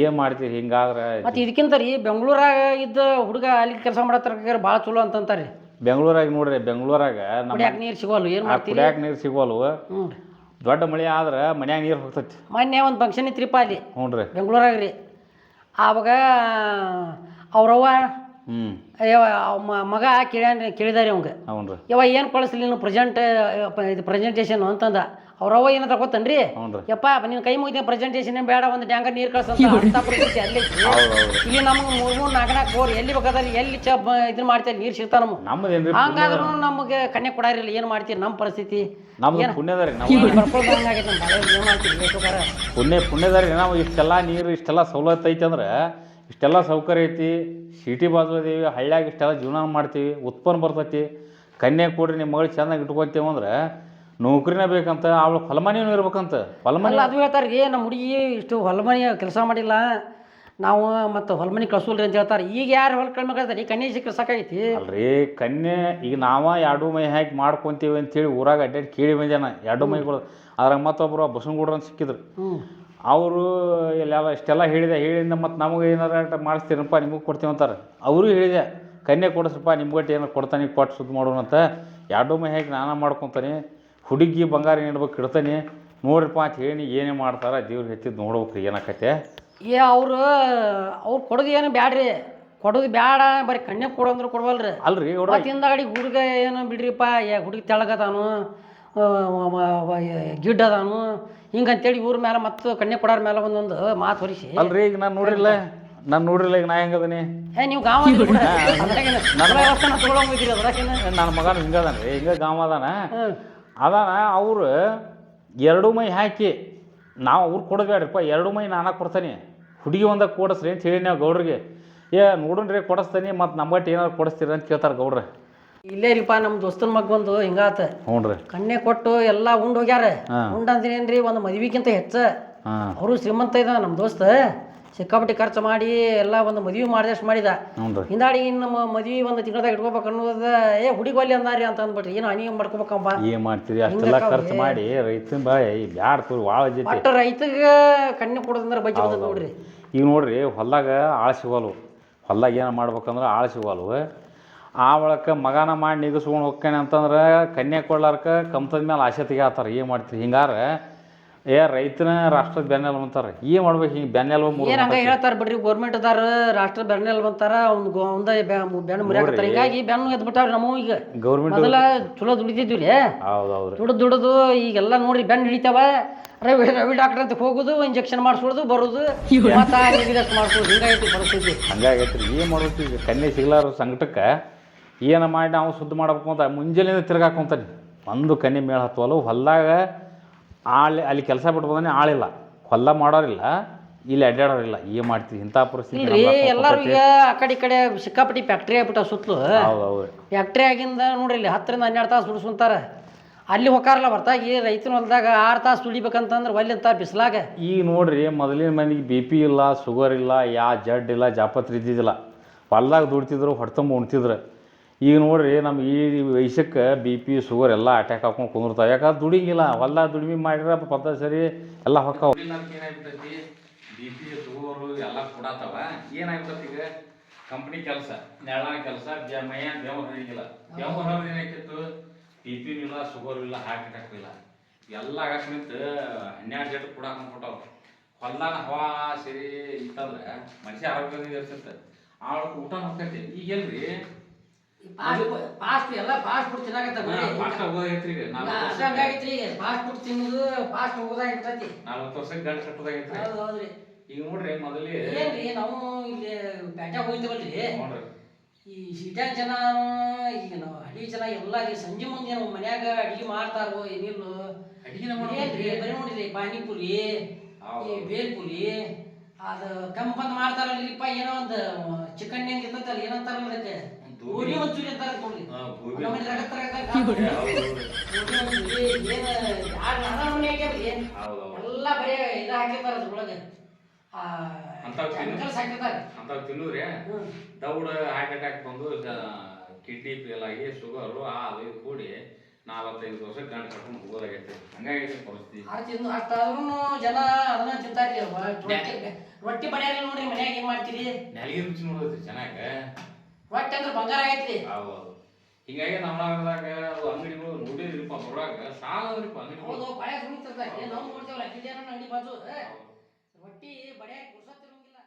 ಏನು ಮಾಡ್ತೀವಿ ಹಿಂಗಾದ್ರೆ? ಮತ್ತು ಇದಕ್ಕಿಂತ ರೀ ಬೆಂಗಳೂರಾಗ ಇದ್ದ ಹುಡುಗ ಅಲ್ಲಿ ಕೆಲಸ ಮಾಡತ್ತಾರ ಭಾಳ ಚಲೋ ಅಂತಂತಾರೆ. ಬೆಂಗಳೂರಾಗ ನೋಡ್ರಿ, ಬೆಂಗಳೂರಾಗ ಕುಡಿಯಾಕ ನೀರು ಸಿಗೋಲ್ವು, ಏನು ಮಾಡ್ತೀವಿ? ಕುಡಿಯಾಕ ನೀರು ಸಿಗೋಲ್ವು. ದೊಡ್ಡ ಮಳೆ ಆದ್ರೆ ಮನ್ಯಾಗ ನೀರು ಹೋಗ್ತೈತಿ. ಮೊನ್ನೆ ಒಂದು ಫಂಕ್ಷನ್ ಇತ್ರಿಪ್ಪ ಅಲ್ಲಿ. ಹ್ಞೂ ರೀ, ಬೆಂಗಳೂರಾಗ ರೀ. ಆವಾಗ ಅವ್ರವ್ವ ಮಗ ಕೇಳಿದಾರೆ ಅವಂಗೆ, ಹ್ಞೂ ರೀ, ಯವ್ವ ಏನು ಕಳಿಸ್ಲಿ ನೀನು ಇದು ಪ್ರೆಸೆಂಟೇಷನ್ ಅಂತಂದ. ಅವ್ರವ್ವ ಏನಂತ ಗೊತ್ತನ್ರಿ, ಯಪ್ಪ ನೀನು ಕೈ ಮುಗಿದ ಪ್ರೆಸೆಂಟೇಷನ್ ಬೇಡ, ಒಂದು ಟ್ಯಾಂಕರ್ ನೀರು ಕಳ್ಸಂತ ಅಲ್ಲಿ. ಇಲ್ಲಿ ನಮ್ಗೆ 3-4 ಬೋರ್ ಎಲ್ಲಿ ಬೇಕಾದ್ರೆ ಎಲ್ಲಿ ಇದನ್ನ ಮಾಡ್ತೀವಿ, ನೀರು ಸಿಗ್ತಾವ ನಮ್ಗೆ. ಹಂಗಾದ್ರೂ ನಮಗೆ ಕನ್ಯಾ ಕೊಡಾರಿಲ್ಲ, ಏನು ಮಾಡ್ತೀರಿ? ನಮ್ಮ ಪರಿಸ್ಥಿತಿ ಪುಣ್ಯದಾರಿ ನಾವು ಇಷ್ಟೆಲ್ಲ ನೀರು ಇಷ್ಟೆಲ್ಲ ಸವಲತ್ತು ಐತಿ ಅಂದ್ರೆ, ಇಷ್ಟೆಲ್ಲ ಸೌಕರ್ಯ ಐತಿ, ಸಿಟಿ ಬಾಜು ಅದೀವಿ, ಹಳ್ಳ್ಯಾಗ ಇಷ್ಟೆಲ್ಲ ಜೀವನ ಮಾಡ್ತೀವಿ, ಉತ್ಪನ್ನ ಬರ್ತೈತಿ. ಕನ್ಯಾ ಕೊಡ್ರಿ ನಿಮ್ಮ ಮಗಳು ಚೆನ್ನಾಗಿ ಇಟ್ಕೊತೀವಿ ಅಂದ್ರೆ ನೌಕರಿನೇ ಬೇಕಂತ, ಅವಳು ಹೊಲಮನಿನೂ ಇರ್ಬೇಕಂತ. ಹೊಲಮನಿ ಅದು ಹೇಳ್ತಾರೆ ರೀ, ನಮ್ಮ ಹುಡುಗಿ ಇಷ್ಟು ಹೊಲಮನಿ ಕೆಲಸ ಮಾಡಿಲ್ಲ ನಾವು, ಮತ್ತು ಹೊಲಮನಿ ಕಳ್ಸೋಲ್ರಿ ಅಂತ ಹೇಳ್ತಾರೆ. ಈಗ ಯಾರು ಹೊಲ ಕಡಿಮೆ ಕಳ್ತಾರೆ? ಈ ಕನ್ಯೆ ಸಿಕ್ಕರೆ ಸಾಕಾಗೈತಿ ಅಲ್ರಿ. ಕನ್ಯೆ ಈಗ ನಾವು 2 ಮೈ ಹಾಕಿ ಮಾಡ್ಕೊತೀವಿ ಅಂತೇಳಿ ಊರಾಗ ಅಡ್ಡಾಡಿ ಕೇಳಿ ಬಂದೇನ 2 ಮೈಗಳು. ಅದ್ರಾಗ ಮತ್ತೊಬ್ಬರು ಬಸವನಗೌಡ್ರು ಅಂತ ಸಿಕ್ಕಿದ್ರು. ಅವರು ಇಲ್ಲೆಲ್ಲ ಇಷ್ಟೆಲ್ಲ ಹೇಳಿದ ಮತ್ತು ನಮಗೆ ಏನಾರ ಮಾಡಿಸ್ತೀರಪ್ಪ ನಿಮಗೆ ಕೊಡ್ತೀವಿ ಅಂತಾರೆ. ಅವರು ಹೇಳಿದೆ, ಕನ್ಯೆ ಕೊಡಿಸ್ರಪ್ಪ ನಿಮ್ಗಟ್ಟು ಏನಾರು ಕೊಡ್ತಾನೆ, ಕೊಟ್ಟು ಸುದ್ದು ಮಾಡೋಣ ಅಂತ. 2 ಮೈ ಹಾಕಿ ನಾನಾ ಮಾಡ್ಕೊತಾನೆ, ಹುಡುಗಿ ಬಂಗಾರ ಇಡ್ಬೇಕು ಇಡ್ತಾನೆ. ನೋಡ್ರಿಪ್ಪ ಅಂತ ಹೇಳಿ ಏನೇ ಮಾಡ್ತಾರೆ, ದೇವ್ರು ಹೆಚ್ಚಿದ್ದು ನೋಡ್ಬೇಕ್ರಿ ಏನಾಕತ್ತೆ. ಅವ್ರು ಕೊಡೋದು ಏನು ಬ್ಯಾಡ್ರಿ, ಕೊಡೋದು ಬ್ಯಾಡ, ಬರೀ ಕನ್ಯೆ ಕೊಡು ಅಂದ್ರೆ ಕೊಡ್ವಲ್ರಿ. ಅಲ್ರಿ ಹಿಂದಾಗಡಿ ಹುಡುಗ ಏನು ಬಿಡ್ರಿಪ್ಪ, ಹುಡುಗಿ ತೆಳಗದಾನು, ಗಿಡ್ಡ ಅದಾನು, ಹಿಂಗಂತೇಳಿ ಇವ್ರ ಮೇಲೆ ಮತ್ತು ಕನ್ಯೆ ಕೊಡೋರ ಮೇಲೆ ಒಂದೊಂದು ಮಾತು ಹೊರಿಸಿ. ಅಲ್ರಿ ಈಗ ನಾನು ನೋಡಿಲ್ಲ ಈಗ ನಾ ಹೆಂಗದನಿ? ನೀವು ಗಾವ ನನ್ನ ಮಗನು ಹಿಂಗದಾನ ರೀ, ಹಿಂಗೆ ಗಾವ ಅದಾನ ಅವ್ರು 2 ಮೈ ಹಾಕಿ ನಾವು ಅವ್ರು ಕೊಡಬೇಡ್ರಿಪ್ಪ, 2 ಮೈ ನಾನಾ ಕೊಡ್ತಾನೆ, ಹುಡುಗಿ ಒಂದಾಗ ಕೊಡಿಸ್ರಿ ಅಂತ ಹೇಳಿ ನಾವು ಗೌಡ್ರಿಗೆ. ನೋಡೋಣ್ರಿ ಕೊಡಿಸ್ತಾನೆ, ಮತ್ತು ನಮ್ಗಟ್ಟು ಏನಾರು ಕೊಡಿಸ್ತೀರಿ ಅಂತ ಕೇಳ್ತಾರೆ ಗೌಡ್ರೆ. ಇಲ್ಲೇ ರೀಪ ನಮ್ಮ ದೋಸ್ತನ ಮಗ ಒಂದು ಹಿಂಗಾತ. ಹ್ಞೂ ರೀ, ಕನ್ಯೆ ಕೊಟ್ಟು ಎಲ್ಲ ಉಂಡು ಹೋಗ್ಯಾರ. ಉಂಡಂದ್ರೇನ್ರಿ ಒಂದು ಮದ್ವಿಗಿಂತ ಹೆಚ್ಚ ಅವರು ಶ್ರೀಮಂತ ಇದ ನಮ್ಮ ದೋಸ್ತ, ಸಿಕ್ಕಾಪಟ್ಟಿ ಖರ್ಚು ಮಾಡಿ ಎಲ್ಲ ಒಂದು ಮದ್ವಿ ಮಾಡಿದಷ್ಟು ಮಾಡಿದ. ಹಿಂದಾಡಿ ನಮ್ಮ ಮದ್ವಿ ಒಂದು ತಿಂಗಳದಾಗ ಇಟ್ಕೋಬೇಕು ಅನ್ನೋದ, ಹುಡುಗಿ ಒಲ್ಲಿ ಅಂದಾರಿ ಅಂತ ಅಂದ್ಬಿಟ್ರಿ, ಏನು ಹನಿ ಮಾಡ್ಕೋಬೇಕಂಪ. ಏನು ಮಾಡ್ತೀರಿ ಅಷ್ಟೆಲ್ಲ ಖರ್ಚು ಮಾಡಿ ರೈತನ ಬ್ಯಾಡ ತೋರಿ ಭಾಳ ಜೊತೆ. ಒಟ್ಟು ರೈತಗೆ ಕನ್ಯೆ ಕೊಡೋದಂದ್ರೆ ಬಗ್ಗೆ ನೋಡ್ರಿ. ಈಗ ನೋಡ್ರಿ ಹೊಲ್ದಾಗ ಆಳು ಸಿಗೋಲ್ವು, ಹೊಲ್ದಾಗ ಏನು ಮಾಡ್ಬೇಕಂದ್ರೆ ಆಳು ಸಿಗೋಲ್ವು. ಆ ಒಳಕ್ಕೆ ಮಗನ ಮಾಡಿ ನಿಗಿಸ್ಕೊಂಡು ಹೋಗ್ತಾನೆ ಅಂತಂದ್ರೆ ಕನ್ಯೆ ಕೊಡ್ಲಾರ್ಕ ಕಮ್ತದ ಮೇಲೆ ಆಸೆ ತೆಗಿತಾರೆ. ಏನು ಮಾಡ್ತೀರಿ? ಹಿಂಗಾರೆ ರೈತನ ರಾಷ್ಟ್ರದ ಬೆನ್ನೆಲುಬು ಅಂತಾರೆ. ಏನು ಮಾಡ್ಬೇಕು? ಹಿಂಗೆ ಬೆನ್ನೆಲುಬು ಏನು ಹಂಗೆ ಹೇಳ್ತಾರೆ ಬಿಡ್ರಿ, ಗೋರ್ಮೆಂಟ್ ಅದಾರ ರಾಷ್ಟ್ರದ ಬೆನ್ನೆಲುಬು ಅಂತಾರ, ಬೆನ್ನು ಮುರಿಯಾಕತ್ತಾರ. ಹಿಂಗಾಗಿ ಬೆನ್ನು ಎದ್ಬಿಟ್ಟಾವ್ರಿ ನಮ್ಮ. ಈಗ ಗೌರ್ಮೆಂಟ್ ಮೊದಲ ಚಲೋ ದುಡಿತಿದ್ವಿ ರೀ, ದುಡಿದು ಈಗೆಲ್ಲ ನೋಡ್ರಿ ಬೆನ್ನು ಹಿಡಿತಾವ. ರವಿ ಡಾಕ್ಟರ್ ಅಂತ ಹೋಗೋದು, ಇಂಜೆಕ್ಷನ್ ಮಾಡಿಸೋದು, ಬರೋದು, ಮಾಡಿಸೋದು, ಹಿಂಗಾಗೈತಿ ಪರಿಸ್ಥಿತಿ. ಹಂಗಾಗೈತಿ. ಏನು ಮಾಡ್ಬೇಕು? ಈಗ ಕನ್ಯೆ ಸಿಗ್ಲಾರ ಸಂಕಟಕ್ಕೆ ಏನು ಮಾಡಿ ನಾವು ಶುದ್ಧ ಮಾಡ್ಬೇಕು ಅಂತ ಮುಂಜಾನೆ ತಿರ್ಗಾಕೊಂತಾನೆ. ಒಂದು ಕನ್ಯೆ ಮೇಳ ಹತ್ತುವಲ್ಲ, ಹೊಲ್ದಾಗ ಅಲ್ಲಿ ಕೆಲಸ ಬಿಟ್ಟು ಬಂದಾನೆ, ಆಳಿಲ್ಲ, ಹೊಲ ಮಾಡೋರಿಲ್ಲ, ಇಲ್ಲಿ ಅಡ್ಡಾಡೋರಿಲ್ಲ. ಏನು ಮಾಡ್ತೀವಿ? ಇಂಥ ಪರಿಸ್ಥಿತಿ ಎಲ್ಲರೂ ಈಗ ಆ ಕಡೆ ಈ ಕಡೆ ಸಿಕ್ಕಾಪಟ್ಟಿ ಫ್ಯಾಕ್ಟ್ರಿ ಆಗ್ಬಿಟ್ಟ ಸುತ್ತಲೂ. ಫ್ಯಾಕ್ಟ್ರಿ ಆಗಿಂದ ನೋಡ್ರಿ ಇಲ್ಲಿ 10 ರಿಂದ 12 ತಾಸು ದುಡಿಸ್ಕೊಂತಾರ. ಅಲ್ಲಿ ಹೋಗಾರಲ್ಲ ಹೊರತಾಗಿ ರೈತನ ಹೊಲದಾಗ 6 ತಾಸು ದುಡಿಬೇಕಂತಂದ್ರೆ ಒಲ್ಲಿ ಅಂತ ಬಿಸಿಲಾಗ. ಈಗ ನೋಡ್ರಿ, ಮೊದಲಿನ ಮಂದಿಗೆ BP ಇಲ್ಲ, ಶುಗರ್ ಇಲ್ಲ, ಜಡ್ ಇಲ್ಲ, ಜಾಪತ್ರೆ ಇದ್ದಿದ್ದಿಲ್ಲ. ಹೊಲ್ದಾಗ ದುಡ್ತಿದ್ರು, ಹೊಟ್ಟೆತುಂಬ ಉಣ್ತಿದ್ರು. ಈಗ ನೋಡ್ರಿ ನಮ್ಮ ಈ ವಯಸ್ಸಕ್ಕೆ BP ಶುಗರ್ ಎಲ್ಲ ಅಟ್ಯಾಕ್ ಹಾಕೊಂಡು ಕುಂದಿರ್ತಾವೆ. ಯಾಕಂದ್ರೆ ದುಡಿಂಗಿಲ್ಲ, ಹೊಲ್ದಾಗ ದುಡಿಮೆ ಮಾಡಿದ್ರೆ ಪದ್ಧ ಸರಿ ಎಲ್ಲ ಹೊಕ್ಕಾವ. ಏನಾಗ್ಬಿಟ್ಟೈತಿ, BP ಶುಗರು ಎಲ್ಲ ಕೊಡತ್ತವ. ಏನಾಗ್ಬಿಟ್ಟೈತಿ ಈಗ ಕಂಪ್ನಿ ಕೆಲಸ, ನೆಳ ಕೆಲಸ, ಮೈಯ ಬೆವರು ಹರಿಗಿಲ್ಲ. ಬೆವರು ಹರಿದು ಏನಾಯ್ತಿತ್ತು, BP ಇಲ್ಲ, ಶುಗರ್ ಇಲ್ಲ, ಹಾರ್ಟ್ ಅಟ್ಯಾಕ್ ಇಲ್ಲ, ಎಲ್ಲ ಆಗಕ್ಕೆ ನಿಂತು 12 ಜಡ್ ಕೊಡಾಕೊಂಡ್ಬಿಟ್ಟವು. ಹೊಲ್ದಾಗ ಹವಾ ಸರಿ ಇತ್ತಂದ್ರೆ ಮನುಷ್ಯ ಆರೋಗ್ಯದಿಂದ ಇರ್ತೈತೆ, ಆಳ ಊಟ ಹೋಗ್ತೈತಿ. ಈಗ ಎಲ್ರಿ ಫಾಸ್ಟ್ ಎಲ್ಲ ಫಾಸ್ಟ್ ಫುಡ್ ತಿನ್ನಾಕತ್ತಾರ. ಫಾಸ್ಟ್ ಹೋಗೋದೈತ್ರಿ. ಈಗ ಫಾಸ್ಟ್ ಫುಡ್ ತಿನ್ನೋದು ಫಾಸ್ಟ್ ಹೋಗೋದಾಗಿರ್ತೈತಿ. 40 ವರ್ಷಕ್ಕೆ ಗಂಟು ಕಟ್ಟೋದಾಗೈತ್ರಿ. ಹೌದ್ರಿ. ಈಗ ನೋಡ್ರಿ ಮೊದಲೇ ಏನ್ರಿ ನಾವು ಇಲ್ಲಿ ಪ್ಯಾಟ್ಯಾಗ ಹೋಗ್ತೀವಲ್ರಿ, ನೋಡ್ರಿ ಈ ಸಿಟ್ಯಾಗ ಜನ, ಈಗ ನಾವು ಹಳ್ಳಿ ಜನ ಎಲ್ಲ ಸಂಜೆ ಮುಂದೆ ನಾವು ಮನ್ಯಾಗ ಅಡಿಗೆ ಮಾಡ್ತಾರೋ ಏನಿಲ್ಲೋ. ಅಡಿಗೆ ಬರೀ ನೋಡಿರಿ ಪಾನಿಪುರಿ, ಈ ಬೇಲ್ಪುರಿ, ಅದು ಕೆಂಪಂದು ಮಾಡ್ತಾರಲ್ರಿಪ್ಪ, ಏನೋ ಒಂದು ಚಿಕನ್ ಹೆಂಗೆ ಇರ್ತೈತಲ್ಲ, ಏನಂತಾರಲ್ಲ ಅದಕ್ಕೆ ಗೋಬಿ ಮಂಚೂರಿ ಅಂತಾರ ನೋಡ್ರಿ ಗೋಬಿ ನಮ್ಮ ಮನೆ ಜಗತ್ತರ ಗೋಬಿ ಮಂಚೂರಿ ಏನು ಯಾರು ನಾನಾ ಮನೆ ಆಗ್ಯಾವ್ರಿ ಎಲ್ಲ ಬರೀ ಇದು ಹಾಕಿರ್ತಾರ ಅದ್ರೊಳಗೆ ಕೆಮಿಕಲ್ಸ್ ಹಾಕಿರ್ತಾರೆ ಅಂತಾವ್ ತಿನ್ನೋದ್ರಿ ದೌಡ್ ಹಾರ್ಟ್ ಅಟ್ಯಾಕ್ ಬಂದು ಕಿಡ್ನಿ ಫೇಲ್ ಆಗಿ ಶುಗರು ಅದು ಇದು ಕೂಡಿ 45 ವರ್ಷ ಗಂಟು ಕಟ್ಕೊಂಡು ಹೋಗೋದಾಗೈತೆ ಹಂಗಾಗೈತೆ ಪರಿಸ್ಥಿತಿ ಅಷ್ಟಾದ್ರೂ ಜನ ಅದನ್ನ ತಿಂತಾರ್ರಿ ರೊಟ್ಟಿ ಬಡಿಯಾರ ನೋಡ್ರಿ ಮನ್ಯಾಗ ಏನ್ ಮಾಡ್ತೀರಿ ನೆಲಗಿ ರುಚಿ ನೋಡೋದ್ರಿ ಚೆನ್ನಾಗ ರೊಟ್ಟಿ ಅಂದ್ರೆ ಬಂಗಾರ ಆಗೈತ್ರಿ ಹೌದು ಹಿಂಗಾಗಿ ನಮ್ಮದಾಗ ಅದು ಅಂಗಡಿಗಳು ನೋಡಿದ್ರಿಪ್ಪ ಹೊರಾಗ ಸಾಲ ಅದ್ರಿಪ್ಪ ಅಂಗಡಿ ಹೌದು ಬಾಳೆ ಸುಮಿತಿರ್ತಾರೆ ನಾವು ನೋಡ್ತೇವಲ್ಲ ಕಿಡಿಯಾರ ಅಂಗಡಿ ಬಾಜು ರೊಟ್ಟಿ ಬಡಿಯಾಕ ಕುರ್ಸತ್ತಿರಂಗಿಲ್ಲ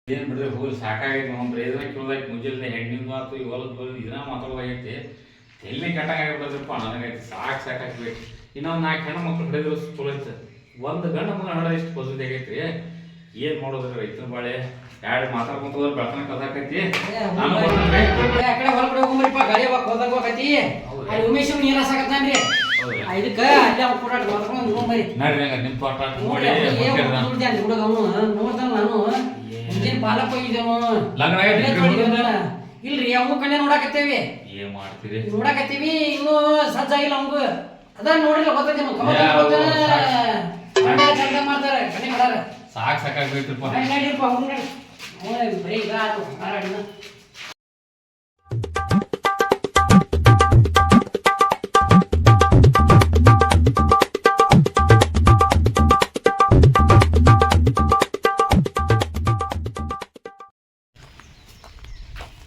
ಏನ್ ಬಿಡ್ರಿ ಹೋಗಿ ಸಾಕಾಗೈತಿ ನಮ್ಮ ಬ್ರೇದ ಕೇಳೋದೈತಿ ಮುಂಜಾನೆ ಹೆಣ್ಣಿಂದು ಆತು ಈ ಹೊಲದ ಬರೋದು ಇದನ್ನ ಮಾತಾಡೋದಾಗೈತಿ ಎಲ್ಲಿ ಕೆಟ್ಟಾಗಿಬಿಡೋದ್ರಪ್ಪ ನನಗೈತಿ ಸಾಕಾಗ್ಬೇಕು ಇನ್ನೊಂದು 4 ಹೆಣ್ಣು ಮಕ್ಳು ಹಿಡಿದ್ರು ಚಲೋ ಐತೆ ಒಂದು ಗಂಡ ಮಗ ಹಡ ಇಷ್ಟು ಪದ್ಧತಿ ಆಗೈತ್ರಿ ಏನ್ ಮಾಡೋದ್ರಿ ರೈತನ ಬಾಳೆ ಎರಡು ಮಾತಾಡ್ಕೊಂತ ಹೋದ್ರೆ ಬೆಳತನ ಕದಾಕೈತಿ ನಾನು ಬರ್ತೇನ್ರಿ ಆ ಕಡೆ ಹೊರಗಡೆ ಹೋಗ್ಬರಿಪ್ಪ ಗಾಡಿ ಹೋದಾಗ ಹೋಗತಿ ಅಲ್ಲಿ ಉಮೇಶ್ ನೀರ ಸಾಕತ್ತಾನ್ರಿ ಇದಕ್ಕ ಅಲ್ಲಿ ಅವ್ನು ಕೂಡ ಮಾತಾಡ್ಕೊಂಡು ನೋಡ್ಬರಿ ನೋಡ್ರಿ ನಿಮ್ ತೋಟ ನೋಡಿ ನೋಡ್ತಾನೆ ಹುಡುಗ ಅವನು ನೋಡ್ತಾನ ನಾನು ಮುಂದಿನ ಪಾಲಕ್ ಹೋಗಿದ್ದೇನು ಲಗ್ನ ಆಗೈತಿ ಇಲ್ರಿ ಅವು ಕಣ್ಣೆ ನೋಡಾಕತ್ತೇವಿ ಏನ್ ಮಾಡ್ತೀರಿ ನೋಡಾಕತ್ತೀವಿ ಇನ್ನೂ ಸಜ್ಜಾಗಿಲ್ಲ ಅವಂಗ ಅದ ನೋಡ್ರಿ ಗೊತ್ತೈತಿ ಚಂದ ಮಾಡ್ತಾರ ಕಣ್ಣೆ ಕಡಾರ ಸಾಕಾಗ್ಬೇಕ್ರಿಪ್ಪ ನಡಿಯಪ್ಪ ಅವ್ನು ನಡಿ ಬರೀ ಈಗ ಆತು ಮಾರಾಡಿನ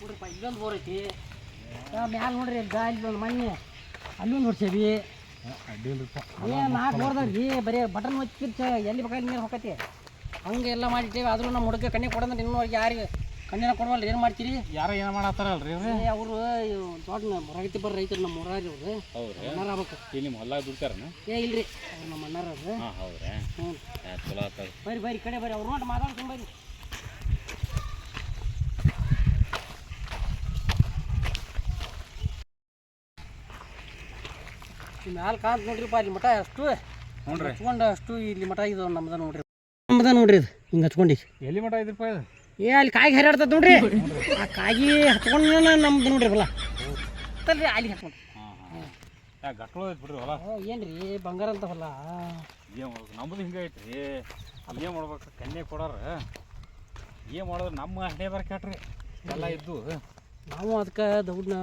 ನೋಡ್ರಿಪ್ಪ ಇಲ್ಲೊಂದು ಬೋರ್ ಐತಿ ಮ್ಯಾಲ ನೋಡ್ರಿ ಗಾಲಿ ಒಂದು ಮಣ್ಣೆ ಅಲ್ಲೊಂದು ಹೊಡ್ಸೇವಿ ಏನು 4 ಬೋರ್ದಾಗ್ರಿ ಬರೀ ಬಟನ್ ಒತ್ತಿರ್ತ ಎಲ್ಲಿ ಬೇಕಾಗಿ ನೀರು ಹೋಗತಿ ಹಂಗೆ ಎಲ್ಲ ಮಾಡಿಟ್ಟೇವಿ ಆದ್ರೂ ನಮ್ಮ ಹುಡುಗ ಕಣ್ಣೆ ಕೊಡೋದ್ರೆ ಇನ್ನೂ ಯಾರಿಗೆ ಕಣ್ಣಿನ ಕೊಡವಲ್ಲ ಏನು ಮಾಡ್ತೀರಿ ಯಾರೋ ಏನೋ ಮಾಡತ್ತಾರಲ್ರಿ ಅವರು ದೊಡ್ಡ ರೈತ ಬರ್ರಿ ರೈತರು ನಮ್ಮ ಊರಾರಿ ಅವ್ರು ಅಣ್ಣಾರ ಆಗ್ಬೇಕು ನಿಮ್ಮ ಹೊಲ ದುಡ್ತಾರನ ಇಲ್ರಿ ಅವ್ರು ನಮ್ಮ ಅಣ್ಣಾರ ಅವ್ರು ಹೌದ್ರಾ ಹ್ಞೂ ಚಲೋ ಆತ ಬರ್ರಿ ಕಡೆ ಬರ್ರಿ ಅವ್ರು ನೋಡಿ ಮಾತಾಡ್ತೀನಿ ಬರ್ರಿ ಮ್ಯಾಲ ಕಾಂತ ನೋಡ್ರಿಪ್ಪ ಅಲ್ಲಿ ಮಠ ಅಷ್ಟು ನೋಡ್ರಿ ಹಚ್ಕೊಂಡು ಅಷ್ಟು ಇಲ್ಲಿ ಮಠ ಇದು ನಮ್ದ ನೋಡ್ರಿ ನಮ್ದ ನೋಡ್ರಿ ಇದು ಹಿಂಗೆ ಹಚ್ಕೊಂಡು ಎಲ್ಲಿ ಮಠ ಇದ್ರಪ್ಪ ಇದು ಅಲ್ಲಿ ಕಾಯಿ ಹರಿಯಾಡ್ತದ ನೋಡ್ರಿ ಆ ಕಾಯಿ ಹಚ್ಕೊಂಡು ನಮ್ದು ನೋಡ್ರಿ ಹೊಲ ತಲ್ರಿ ಅಲ್ಲಿ ಹಚ್ಕೊಂಡು ಗಟ್ಟಲು ಐತಿ ಬಿಡ್ರಿ ಹೊಲ ಏನ್ರಿ ಬಂಗಾರ ಅಂತ ಹೊಲ ಏನು ಮಾಡ್ಬೇಕು ನಮ್ಮದು ಹಿಂಗೆ ಐತ್ರಿ ಅಲ್ಲಿ ಏನು ಮಾಡ್ಬೇಕು ಕನ್ಯೆ ಕೊಡೋರು ಏನು ಮಾಡೋದು ನಮ್ಮ ಹಣೆ ಬರ ಕೆಟ್ರಿ ಎಲ್ಲ ಇದ್ದು ನಾವು ಅದಕ್ಕೆ ದೌಡ್ನ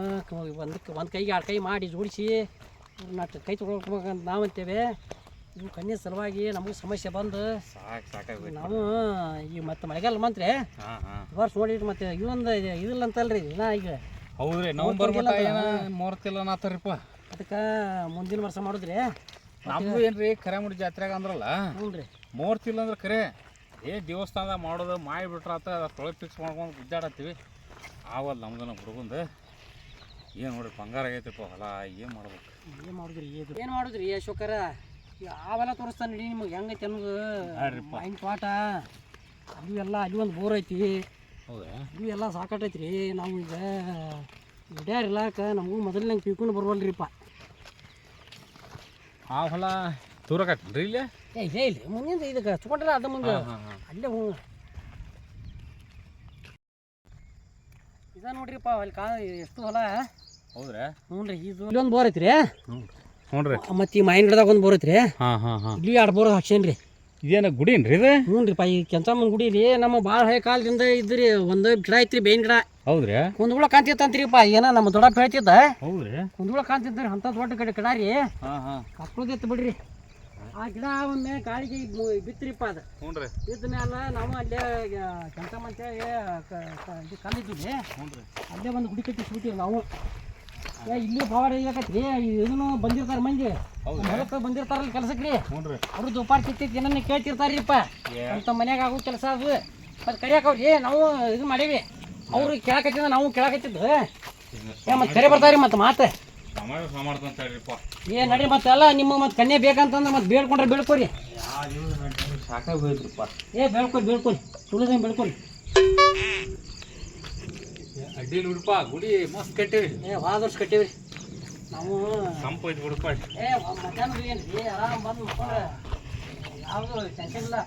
ಒಂದು ಕೈಗೆ 2 ಕೈ ಮಾಡಿ ಜೋಡಿಸಿ ನಾಲ್ಕು ಕೈ ತೊಗೊಳ್ಬೇಕಂತ ನಾವು ಅಂತೇವೆ ಇವು ಕನ್ಯೆ ಸಲುವಾಗಿ ನಮಗೆ ಸಮಸ್ಯೆ ಬಂದು ಸಾಕಾಗ್ಬೇಕು ನಾವು ಈಗ ಮತ್ತೆ ಮಳೆಗಾಲ ಮಂತ್ರಿ ವರ್ಷ ನೋಡಿಟ್ಟು ಮತ್ತೆ ಇವೊಂದು ಇದಿಲ್ಲ ಅಂತಲ್ರಿ ನಾ ಈಗ ಹೌದ್ರಿ ನವಂಬರ್ ಮುಹೂರ್ತಿಲ್ಲ ಅನ್ನತ್ತಾರಪ್ಪ ಅದಕ್ಕೆ ಮುಂದಿನ ವರ್ಷ ಮಾಡಿದ್ರಿ ನಮ್ದು ಏನ್ರಿ ಕರೆಮುಡಿ ಜಾತ್ರೆಗ ಅಂದ್ರಲ್ಲ ಹ್ಞೂ ರೀ ಮುಹೂರ್ತಿಲ್ಲ ಅಂದ್ರೆ ಕರೆ ದೇವಸ್ಥಾನದಾಗ ಮಾಡೋದು ಮಾಡಿಬಿಟ್ರಾತ ತೊಳೆ ಫಿಕ್ಸ್ ಮಾಡ್ಕೊಂಡು ಗುದ್ದಾಡತ್ತೀವಿ ಆವಲ್ಲ ನಮ್ದು ನಮ್ಮ ಹುಡುಗಂದು ಏನು ನೋಡ್ರಿ ಬಂಗಾರ ಆಗೈತಪ್ಪ ಹೊಲ ಏನು ಮಾಡ್ಬೇಕು ಏನು ಮಾಡಿದ್ರಿ ಅಶೋಕರ ಅವೆಲ್ಲ ತೋರಿಸ್ತಾನೆ ನಡಿ ನಿಮಗೆ ಹೆಂಗೈತಿ ಅನ್ನೋದು ಮಾವಿನ ತೋಟ ಅದು ಎಲ್ಲ ಅಲ್ಲಿ ಒಂದು ಬೋರ್ ಐತಿ ಹೌದಾ ಇದು ಎಲ್ಲ ಸಾಕಾಟೈತ್ರಿ ನಾವು ಈಗ ಗಿಡ್ಯಾರ ಇರ್ಲಾಕ ನಮಗೂ ಮೊದಲು ಪೀಕೊಂಡು ಬರ್ವಲ್ರಿಪ್ಪ ಆ ಹೊಲ ತೂರಕಟ್ರಿ ಇಲ್ಲೇ ಇಲ್ಲೇ ಇಲ್ಲಿ ಮುಂದಿಂದ ಇದಕ್ಕೆ ಹಚ್ಕೊಂಡ್ರಲ್ಲ ಅದ ಮುಂದೆ ಅಲ್ಲೇ ಹ್ಞೂ ಇದ ನೋಡ್ರಿಪ್ಪ ಅಲ್ಲಿ ಎಷ್ಟು ಹೊಲ ಹೌದ್ರಾ ಹ್ಞೂ ರೀ ಇದು ಇಲ್ಲೊಂದು ಬೋರ್ ಐತ್ರಿ ಹ್ಞೂ ರೀ ಮತ್ತು ಈ ಮಾವಿನ ಗಿಡದಾಗ ಒಂದು ಬೋರ್ ಐತ್ರಿ ಹಾಂ ಇಲ್ಲಿ 2 ಬೋರ್ ಹಾಕ್ಸೇನ್ರಿ ಇದೇನು ಗುಡಿ ಏನ್ರಿ ಇದು ಹ್ಞೂ ರೀ ಈ ಕೆಂಚಮ್ಮನ ಗುಡಿ ರೀ ನಮ್ಮ ಭಾಳ ಹಳೆ ಕಾಲದಿಂದ ಇದ್ರಿ ಒಂದು ಗಿಡ ಐತ್ರಿ ಬೇವಿನ ಗಿಡ ಹೌದ್ರಿ ಕುಂದ್ಗುಳ ಕಾಂತಿತ್ತಂತ್ರಿಪ್ಪ ಏನ ನಮ್ಮ ದೊಡ್ಡಪ್ಪ ಹೇಳ್ತಿದ್ದ ಹೌದ್ರಿ ಕುಂದ್ಗುಳ ಕಾಂತಿದ್ರಿ ಅಂತ ದೊಡ್ಡ ಗಿಡ ರೀ ಹಾಂ ಕಟ್ಕೋದಿತ್ತು ಬಿಡ್ರಿ ಆ ಗಿಡ ಒಮ್ಮೆ ಗಾಳಿಗೆ ಬಿತ್ತರಿಪ್ಪ ಅದು ಹ್ಞೂ ರೀ ಬಿದ್ದ ಮೇಲೆ ನಾವು ಅಲ್ಲೇ ಕೆಂಚಮ್ಮ ಅಂತೇಳಿ ಇದು ಕಲ್ಲಿದ್ವಿ ಅಲ್ಲೇ ಒಂದು ಗುಡಿ ಕಟ್ಟಿಸ್ಬಿಟ್ಟಿವಿ ನಾವು ಇಲ್ಲಿ ಪವಾಡ ಇಲ್ಲಕತ್ರಿ ಇದನ್ನು ಬಂದಿರ್ತಾರೆ ಮಂದಿ ಹೊಲಕ್ಕೆ ಬಂದಿರ್ತಾರಲ್ಲ ಕೆಲಸಕ್ಕೆ ರೀ ಅವ್ರು ದುಪಾರ್ ತಿತ್ತೈತಿ ಏನನ್ನ ಕೇಳ್ತಿರ್ತಾರ್ರಿಪ್ಪ ಅಂತ ಮನ್ಯಾಗ ಆಗೋ ಕೆಲಸ ಅದು ಮತ್ತೆ ಕರಿಯಾಕವ್ರಿ ನಾವು ಇದು ಮಾಡೀವಿ ಅವ್ರು ಕೇಳಕತ್ತಿದ್ದ ನಾವು ಕೇಳಕತ್ತಿದ್ದು ಮತ್ತೆ ಕರೆ ಬರ್ತಾರ್ರಿ ಮತ್ತೆ ಮಾತು ನಡಿ ಮತ್ತೆ ಎಲ್ಲ ನಿಮ್ಮ ಮತ್ತೆ ಕನ್ಯೆ ಬೇಕಂತಂದ್ರೆ ಮತ್ತೆ ಬೇಡ್ಕೊಂಡ್ರೆ ಬೇಡ್ಕೊರಿ ಸಾಕಾಗೋಯ್ತ್ರಪ್ಪ ಬೇಡ್ಕೊರಿ ತುಳಿದಂಗೆ ಬೇಡ್ಕೊರಿ ಅಡ್ಡಿ ನೋಡ್ಪ ಗುಡಿ ಮಸ್ತ್ ಕಟ್ಟಿವಿ ಭಾಳ ವರ್ಷ ಕಟ್ಟಿವ್ರಿ ನಾವು ಸಂಪು ಐತಿ ಬಿಡಪ್ಪ ಮಧ್ಯಾಹ್ನ ಏನ್ರಿ ಆರಾಮ್ ಬಂದು ಮಕ್ಕೊಂಡ್ರೆ ಯಾವುದು ಟೆನ್ಷನ್ ಇಲ್ಲ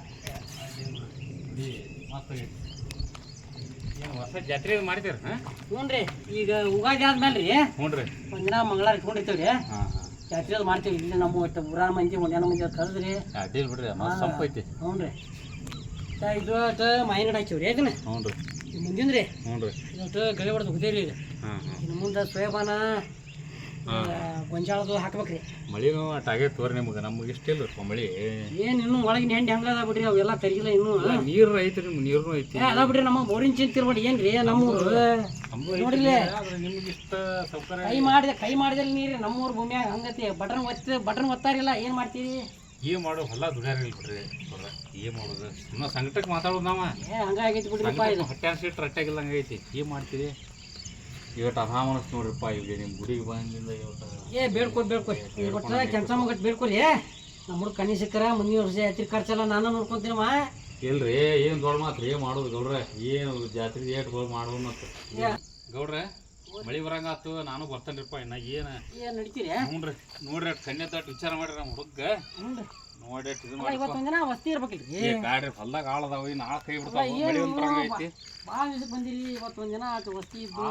ಮಸ್ತ್ ಆಗೈತಿ ಏನು ಹೊಸ ಜಾತ್ರೆ ಮಾಡ್ತೀರಿ ಹಾಂ? ಹ್ಞೂ ರೀ ಈಗ ಉಗಾದಿ ಆದ್ಮೇಲೆ ರೀ ಹ್ಞೂ ರೀ. ಒಂದಿನ ಮಂಗಳಾರ ಇಟ್ಕೊಂಡಿರ್ತೀವಿ ರೀ ಹಾಂ ಹಾಂ. ಜಾತ್ರೆ ಅದು ಮಾಡ್ತೀವಿ ಇಲ್ಲಿ ನಮ್ಮ ಒಟ್ಟು ಊರಾನ ಮಂದಿ ಒಂದೇನ ಮಂದಿ ಕರೆದ್ರಿ. ಅಡ್ಡಿಲ್ಲ ಬಿಡ್ರಿ, ಮಸ್ತ್ ಸಂಪ್ ಐತಿ. ಹ್ಞೂ ರೀ ಇದು ಒಟ್ಟು ಮಾಯಿನ ಹಾಕಿವ್ರಿ ಯಾಕನ ಹ್ಞೂ ರೀ. ಮುಂದಿನ ರೀ ಹ್ಞೂ ರೀ. ಒಟ್ಟು ಗಳಿ ಹೊಡೆದು ಹೋಗ್ತೀವಿ ಈಗ. ಹಾಂ ಹಾಂ. ಇನ್ನು ಮುಂದೆ ಸೋಯಾಬಾನ ಗೊಂಜಾಳದು ಹಾಕ್ಬೇಕ್ರಿ. ಮಳಿನೂ ಅಟ್ಟಾಗೇ ತೋರಿ ನಿಮ್ಗೆ, ನಮ್ಗೆ ಇಷ್ಟ ಇಲ್ಲ ಮಳಿ. ಏನು ಇನ್ನೂ ಒಳಗಿನ ಹೆಂಡಿ ಹಂಗದ ಬಿಡ್ರಿ ಅವೆಲ್ಲ ಕರಿಗಿಲ್ಲ ಇನ್ನೂ. ನೀರು ಐತಿ ನಿಮ್ಗೆ, ನೀರು ಐತಿ. ಅದ ಬಿಡ್ರಿ ನಮ್ಮ ಬೋರಿನ ಚಿಂತಿರ್ಬೇಡಿ ಏನ್ರಿ ನಮ್ಮೂರು ನೋಡಿಲ್ಲ ನಿಮ್ಗೆ ಇಷ್ಟ ಸೌಕರ್ಯ ಕೈ ಮಾಡಿದಲ್ಲಿ ನೀರು ನಮ್ಮೂರು ಭೂಮಿಯಾಗ ಹಂಗತಿ ಬಟನ್ ಒತ್ತಾರಿಲ್ಲ ಏನು ಮಾಡ್ತೀವಿ? ಏನು ಮಾಡೋ ಹೊಲ ದುಡ್ಯಾರಿಲ್ಲ ಬಿಡ್ರಿ. ಏನು ಮಾಡೋದು ಇನ್ನೂ ಸಂಕಟಕ್ಕೆ ಮಾತಾಡೋದು ನಾವ. ಹಂಗಾಗೈತಿ ಬಿಡ್ರಿಪ್ಪ ಇದು. ಹೊಟ್ಟೆ ಅನ್ಸಿಟ್ಟು ರಟ್ಟಾಗಿಲ್ಲ ಹಂಗೈತಿ. ಏನು ಮಾಡ್ತೀರಿ ಇವತ್ತು ಅನಾಮನಸ್ ನೋಡ್ರಿಪ್ಪ. ಈಗ ನಿಮ್ಮ ಗುಡಿಗೆ ಬಂದಿಂದ ಇವತ್ತು ಬೇಡ್ಕೊರಿ ಒಟ್ಟ ಕೆಲಸ ಮಗಟ್ಟು ಬೇಡ್ಕೊರಿ. ನಮ್ಮ ಹುಡುಗ ಕಣ್ಣಿ ಸಿಕ್ಕರ ಮುಂದಿನ ವರ್ಷ ಜಾತ್ರೆ ಖರ್ಚೆಲ್ಲ ನಾನು ನೋಡ್ಕೊಂತೀನಮ್ಮ. ಇಲ್ರಿ ಏನು ದೊಡ್ಡ ಮಾತು ರೀ ಮಾಡೋದು ಗೌಡ್ರೆ. ಏನು ಜಾತ್ರೆ ಏಟ್ ಮಾಡೋದು ಮತ್ತು ಗೌಡ್ರೆ ಮಳಿ ಬರಂಗಾತು. ನಾನು ಬರ್ತೇನ್ರಿಪ್ಪ ಇನ್ನ. ಏನು ನಡಿತೀರಿ? ನೋಡ್ರಿ ಅಟ್ ಕನ್ಯಾ ತಟ್ ವಿಚಾರ ಮಾಡ್ರಿ ನಮ್ಮ ಹುಡುಗ. ನೋಡಿ ಇದು ಇವತ್ತೊಂದಿನ ವಸ್ತಿ ಇರ್ಬೇಕಿಲ್ರಿ. ಗಾಡ್ರಿ ಹೊಲ್ದಾಗ ಆಳದಾವ ನಾಳೆ ಕೈ ಬಿಡ್ತಾವ. ಮಳಿ ಒಂದು ಬರಂಗೈತಿ. ಭಾಳ ದಿವಸಕ್ಕೆ ಬಂದಿರಿ. ಇವತ್ತೊಂದಿನ ಆತು ವಸ್ತಿ ಇದ್ದು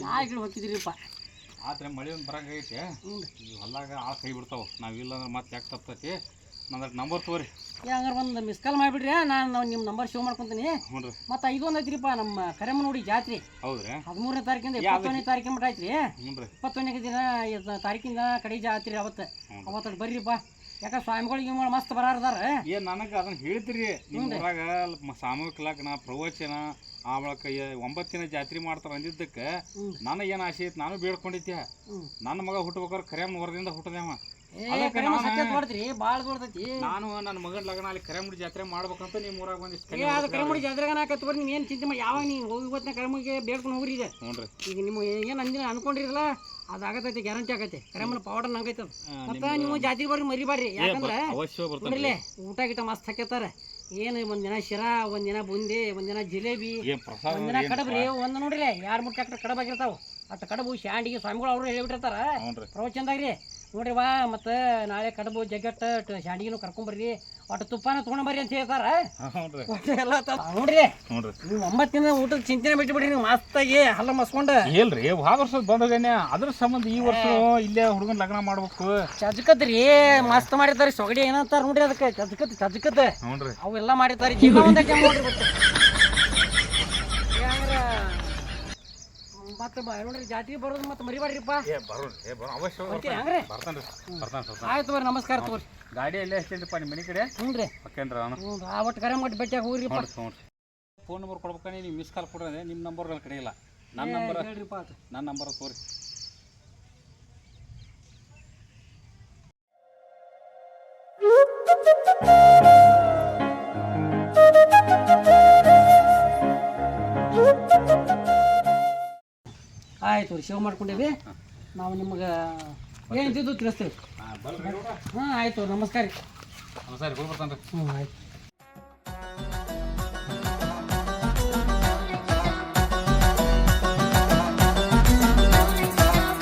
ನಾಯಿಗಳು ಹೋಗಿದ್ರಿಪ್ಪ. ಆತ್ರಿ ಮಳಿ ಒಂದು ಬರಂಗೈತಿ. ಈ ಹೊಲ್ದಾಗ ಆಳ ಕೈ ಬಿಡ್ತಾವ. ನಾವಿಲ್ಲ ಅಂದ್ರೆ ಮತ್ತೆ ಯಾಕೆ ತಪ್ತೈತಿ. ನಂದು ನಂಬರ್ ತಗೋರಿ. ಹಂಗಾರೆ ಒಂದು ಮಿಸ್ ಕಾಲ್ ಮಾಡಿಬಿಡ್ರಿ. ನಾನು ನಿಮ್ಮ ನಂಬರ್ ಶೋ ಮಾಡ್ಕೊತೀನಿ. ಹ್ಞೂ ರೀ. ಮತ್ತು ಇದೊಂದು ಐತ್ರಿಪ್ಪ ನಮ್ಮ ಕರೆಮನೋಡಿ ಜಾತ್ರೆ. ಹೌದ್ರಿ. 13ನೇ ತಾರೀಕಿಂದ 21ನೇ ತಾರೀಕಿನ ಮಟ್ಟ ಐತ್ರಿ. ಹ್ಞೂ ರೀ. 21ನೇ ದಿನ ತಾರೀಕಿಂದ ಕಡೆ ಜಾತ್ರೆ ಅವತ್ತು ಬರ್ರಿಪ್ಪ. ಯಾಕೆ ಸ್ವಾಮಿಗಳಿಗೆ ಮಸ್ತ್ ಬರಾರದಾರ. ಏನು ನನಗೆ ಅದನ್ನ ಹೇಳ್ತೀರಿ ನಿಮ್ಮ ಊರಾಗ ಸಾಮೂಹಿಕ ಲಗ್ನ ಪ್ರವಚನ ಆ ಬಳಕ 9 ದಿನ ಜಾತ್ರೆ ಮಾಡ್ತಾರ ಅಂದಿದ್ದಕ್ಕೆ ನನಗೇನು ಆಸೆ ಐತಿ. ನಾನು ಬೇಡ್ಕೊಂಡಿದ್ದೆ ನನ್ನ ಮಗ ಹುಟ್ಟಬೇಕಾದ್ರೆ ಕರೆಯಮ್ಮನ ಹೊರದಿಂದ ಹುಟ್ಟದೇವ. ಭಾಳ ದೊಡ್ಡದೈತಿ. ನಾನು ನನ್ನ ಮಗನ ಲಗ್ನ ಅಲ್ಲಿ ಕರೆಮುಡಿ ಜಾತ್ರೆ ಮಾಡ್ಬೇಕಂತ ನಿಮ್ಮ ಊರಾಗ ಬಂದಿಷ್ಟು ಕರೆಮುಡಿ ಜಾತ್ರೆಗೆ ನಾಕತ್ ಬರ್ರಿ. ನೀವು ಏನು ಚಿಂತೆ ಮಾಡಿ ಯಾವಾಗ ನೀವು ಹೋಗಿ ಇವತ್ತಿನ ಕರೆಮುಡಿಗೆ ಬೇಡ್ಕೊಂಡು ಹೋಗ್ರಿ. ಇದೆ ಹ್ಞೂ ರೀ. ಈಗ ನಿಮ್ಮ ಏನು ಅಂದಿನ ಅನ್ಕೊಂಡಿರಲ್ಲ ಅದು ಆಗತೈತಿ, ಗ್ಯಾರಂಟಿ ಆಗೈತಿ. ಕರೆಮನ ಪೌಡರ್ ನಂಗೈತೆ ಅದು. ಮತ್ತು ನೀವು ಜಾತ್ರೆ ಬರ್ರಿ ಮರಿಬಾರ್ರಿ. ಯಾಕಂದ್ರೆ ಅವಶ್ಯ ಬರ್ತಾರೆ. ಊಟ ಗಿಟ ಮಸ್ತ್ ಹಾಕ್ಯತಾರ. ಏನು ಒಂದಿನ ಶಿರಾ, ಒಂದಿನ ಬುಂದಿ, ಒಂದಿನ ಜಿಲೇಬಿ, ಒಂದಿನ ಕಡಬ್ರಿ. ಒಂದು ನೋಡ್ರಿ 2-3 ಟ್ಯಾಕ್ಟರ್ ಕಡಬ್ ಆಗಿರ್ತಾವ. ಅಷ್ಟು ಕಡಬು ಶಾಂಡಿಗೆ ಸ್ವಾಮಿಗಳು ಅವರು ಹೇಳಿಬಿಟ್ಟಿರ್ತಾರ ಪ್ರವಚನದಾಗ್ರಿ. ನೋಡ್ರಿ ವಾ ಮತ್ತು ನಾಳೆ ಕಡಬು ಜಗ್ಗಟ್ಟ ಶಾಂಡಿಗೆನು ಕರ್ಕೊಂಬರ್ರಿ. ಒಟ್ಟು ತುಪ್ಪನ ತೊಗೊಂಡ್ಬರ್ರಿ ಅಂತ ಹೇಳ್ತಾರ. ಎಲ್ಲ ನೋಡ್ರಿ ನೀವು 9 ದಿನ ಊಟದ ಚಿಂತನೆ ಬಿಟ್ಟು ಬಿಡ್ರಿ. ನೀವು ಮಸ್ತಾಗಿ ಹಲ್ಲ ಮಸ್ಕೊಂಡು ಇಲ್ರಿ ಭಾಳ ವರ್ಷದ ಬಂದೋಗೇನೆ. ಅದ್ರ ಸಂಬಂಧ ಈ ವರ್ಷ ಇಲ್ಲೇ ಹುಡುಗನ ಲಗ್ನ ಮಾಡ್ಬೇಕು. ಚಜ್ಕತ್ರಿ ಮಸ್ತ್ ಮಾಡಿರ್ತಾರೆ. ಸೊಗಡಿ ಏನಂತಾರ ನೋಡ್ರಿ ಅದಕ್ಕೆ ಚಜ್ಕತ್ ನೋಡ್ರಿ ಅವೆಲ್ಲ ಮಾಡಿರ್ತಾರೆ. ಜೀವ ಒಂದಕ್ಕೆ ನೋಡ್ರಿ ಮತ್ತೆ ನೋಡ್ರಿ ಜಾತ್ರೆ ಬರೋದು ಮತ್ತೆ ಮರಿಬಾರ್ರಿಪ್ಪ. ಆಯ್ತು ಬರ್ರಿ, ನಮಸ್ಕಾರ ತಗೋರಿ. ಗಾಡಿ ಎಲ್ಲೇ ಹಚ್ಚಿದ್ರಿಪ್ಪ ನಿಮ್ಮ ಮನೆ ಕಡೆ? ಹ್ಞೂ ರೀ. ಒಟ್ಟು ಕರೆ ಮಾಡಿ ಭೇಟಿಯಾಗಿ ಹೋಗ್ರಿಪ್ಪ. ಫೋನ್ ನಂಬರ್ ಕೊಡ್ಬೇಕಂದ್ರೆ ನೀವು ಮಿಸ್ ಕಾಲ್ ಕೊಡ್ರಿ. ನಿಮ್ಮ ನಂಬರ್ ನನ್ನ ಕಡೆ ಇಲ್ಲ. ನನ್ನ ನಂಬರ್ ಹೇಳ್ರಿಪ್ಪ. ನನ್ನ ನಂಬರ್ ತೋರಿ. ಆಯ್ತು ರೀ, ಸೇವ್ ಮಾಡ್ಕೊಂಡೇವಿ ನಾವು. ನಿಮ್ಗೆ ಏನಿದ್ದು ತಿಳಿಸ್ತೇವೆ. ಹಾಂ ಆಯ್ತು, ನಮಸ್ಕಾರ ರೀ. ನಮಸ್ಕಾರ ರೀ, ಬರ್ತಾನೆ ರೀ. ಹ್ಞೂ ಆಯ್ತು.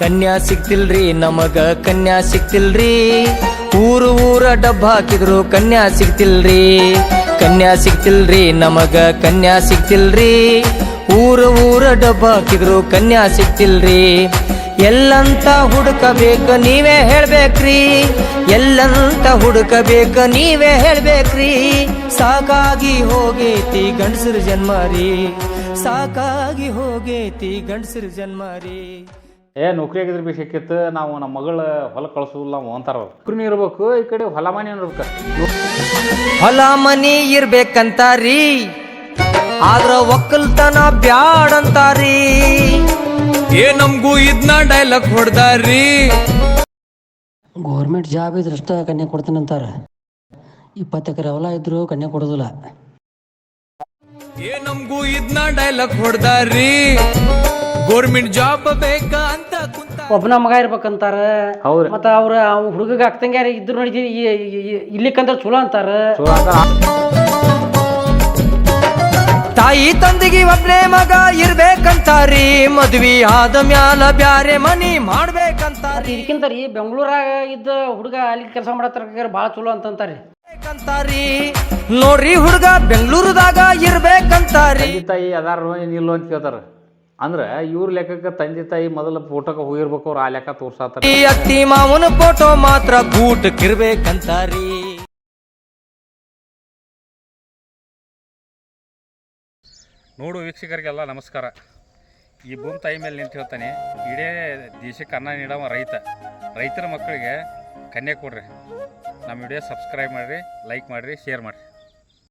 ಕನ್ಯಾ ಸಿಕ್ತಿಲ್ರಿ ನಮಗ ಕನ್ಯಾ ಸಿಕ್ತಿಲ್ರಿ. ಊರ ಡಬ್ಬ ಹಾಕಿದ್ರು ಕನ್ಯಾ ಸಿಕ್ತಿಲ್ರಿ. ಕನ್ಯಾ ಸಿಕ್ತಿಲ್ರಿ ನಮಗ ಕನ್ಯಾ ಸಿಕ್ತಿಲ್ರಿ. ಊರ ಡಬ್ಬ ಹಾಕಿದ್ರು ಕನ್ಯಾ ಸಿಕ್ತಿಲ್ರಿ. ಎಲ್ಲಂತ ಹುಡುಕಬೇಕ ನೀವೇ ಹೇಳ್ಬೇಕ್ರಿ. ಎಲ್ಲಂತ ಹುಡುಕಬೇಕ ನೀವೇ ಹೇಳ್ಬೇಕ್ರಿ. ಸಾಕಾಗಿ ಹೋಗೇತಿ ಗಂಡಸರ ಜನ್ಮಾರಿ. ಸಾಕಾಗಿ ಹೋಗೇತಿ ಗಂಡಸರ ಜನ್ಮಾರಿ. ನೌಕರಿ ಆಗಿದ್ರೆ ಬೇಕಿತ್ತು. ನಾವು ನಮ್ಮ ಮಗಳ ಹೊಲ ಕಳ್ಸೋದಿಲ್ಲ ನಾವು ಅಂತಾರ. ನೌಕರಿನೂ ಇರ್ಬೇಕು, ಈ ಕಡೆ ಹೊಲ ಮನೆ ಇರ್ಬೇಕು. ಹೊಲ ಮನಿ ಇರ್ಬೇಕಂತಾರಿ, ಆದ್ರ ಒಕ್ಕಲ್ತನ ಬ್ಯಾಡಂತಾರಿ. ನಮ್ಗೂ ಇದನ್ನ ಡೈಲಾಗ್ ಹೊಡ್ದಾರಿ. ಗೌರ್ಮೆಂಟ್ ಜಾಬ್ ಇದ್ರೆ ಅಷ್ಟ ಕನ್ಯಾ ಕೊಡ್ತೀನಿ ಅಂತಾರ. 20 ಎಕರೆ ಹೊಲ ಇದ್ರು ಕನ್ಯಾ ಕೊಡೋದಿಲ್ಲ. ನಮ್ಗೂ ಇದನ್ನ ಡೈಲಾಗ್ ಹೊಡ್ದಾರಿ. ಗೌರ್ಮೆಂಟ್ ಜಾಬ್ ಬೇಕಾ ಅಂತ ಒಬ್ಬನ ಮಗ ಇರ್ಬೇಕಂತಾರ. ಮತ್ತ ಅವ್ರ ಹುಡುಗಗೆ ಅಕ್ಕಂಗ್ಯಾರ ಇದ್ರು ನೋಡಿ ಇಲ್ಲಿಕ್ಕಂದ್ರ ಚಲೋ ಅಂತಾರ. ತಾಯಿ ತಂದೆಗೆ ಒಬ್ಬನೇ ಮಗ ಇರ್ಬೇಕಂತಾರಿ. ಮದ್ವಿ ಆದ ಮ್ಯಾಲ ಬ್ಯಾರೆ ಮನಿ ಮಾಡ್ಬೇಕಂತಾರಿ. ಇದಕ್ಕಿಂತ ರೀ ಬೆಂಗಳೂರಾಗ ಇದ್ದ ಹುಡುಗ ಅಲ್ಲಿ ಕೆಲಸ ಮಾಡತ್ತಾರ ಭಾಳ ಚಲೋ ಅಂತಂತಾರಿ. ನೋಡ್ರಿ ಹುಡುಗ ಬೆಂಗಳೂರದಾಗ ಇರ್ಬೇಕಂತಾರಿ. ತಂದೆ ತಾಯಿ ಅದಾರ ಏನಿಲ್ಲ ಅಂತ ಕೇಳ್ತಾರೆ. ಅಂದ್ರೆ ಇವ್ರ ಲೆಕ್ಕಕ್ಕೆ ತಂದೆ ತಾಯಿ ಮೊದಲ ಫೋಟೋಕ್ಕೆ ಹೋಗಿರ್ಬೇಕು, ಅವ್ರು ಆ ಲೆಕ್ಕ ತೋರ್ಸಾತಾರೆ. ಈ ಅತ್ತಿ ಮಾವನ ಫೋಟೋ ಮಾತ್ರ ಗೂಟಕ್ಕಿರ್ಬೇಕಂತಾರಿ. ನೋಡು ವೀಕ್ಷಕರಿಗೆಲ್ಲ ನಮಸ್ಕಾರ. ಈ ಭೂಮಿ ತಾಯಿ ಮೇಲೆ ನಿಂತು ಹೇಳ್ತಾನೆ, ಇಡೀ ದೇಶಕ್ಕೆ ಅನ್ನ ನೀಡವ ರೈತರ ಮಕ್ಕಳಿಗೆ ಕನ್ಯೆ ಕೊಡ್ರಿ. ನಮ್ಮ ವಿಡಿಯೋ ಸಬ್ಸ್ಕ್ರೈಬ್ ಮಾಡಿರಿ, ಲೈಕ್ ಮಾಡಿರಿ, ಶೇರ್ ಮಾಡಿರಿ.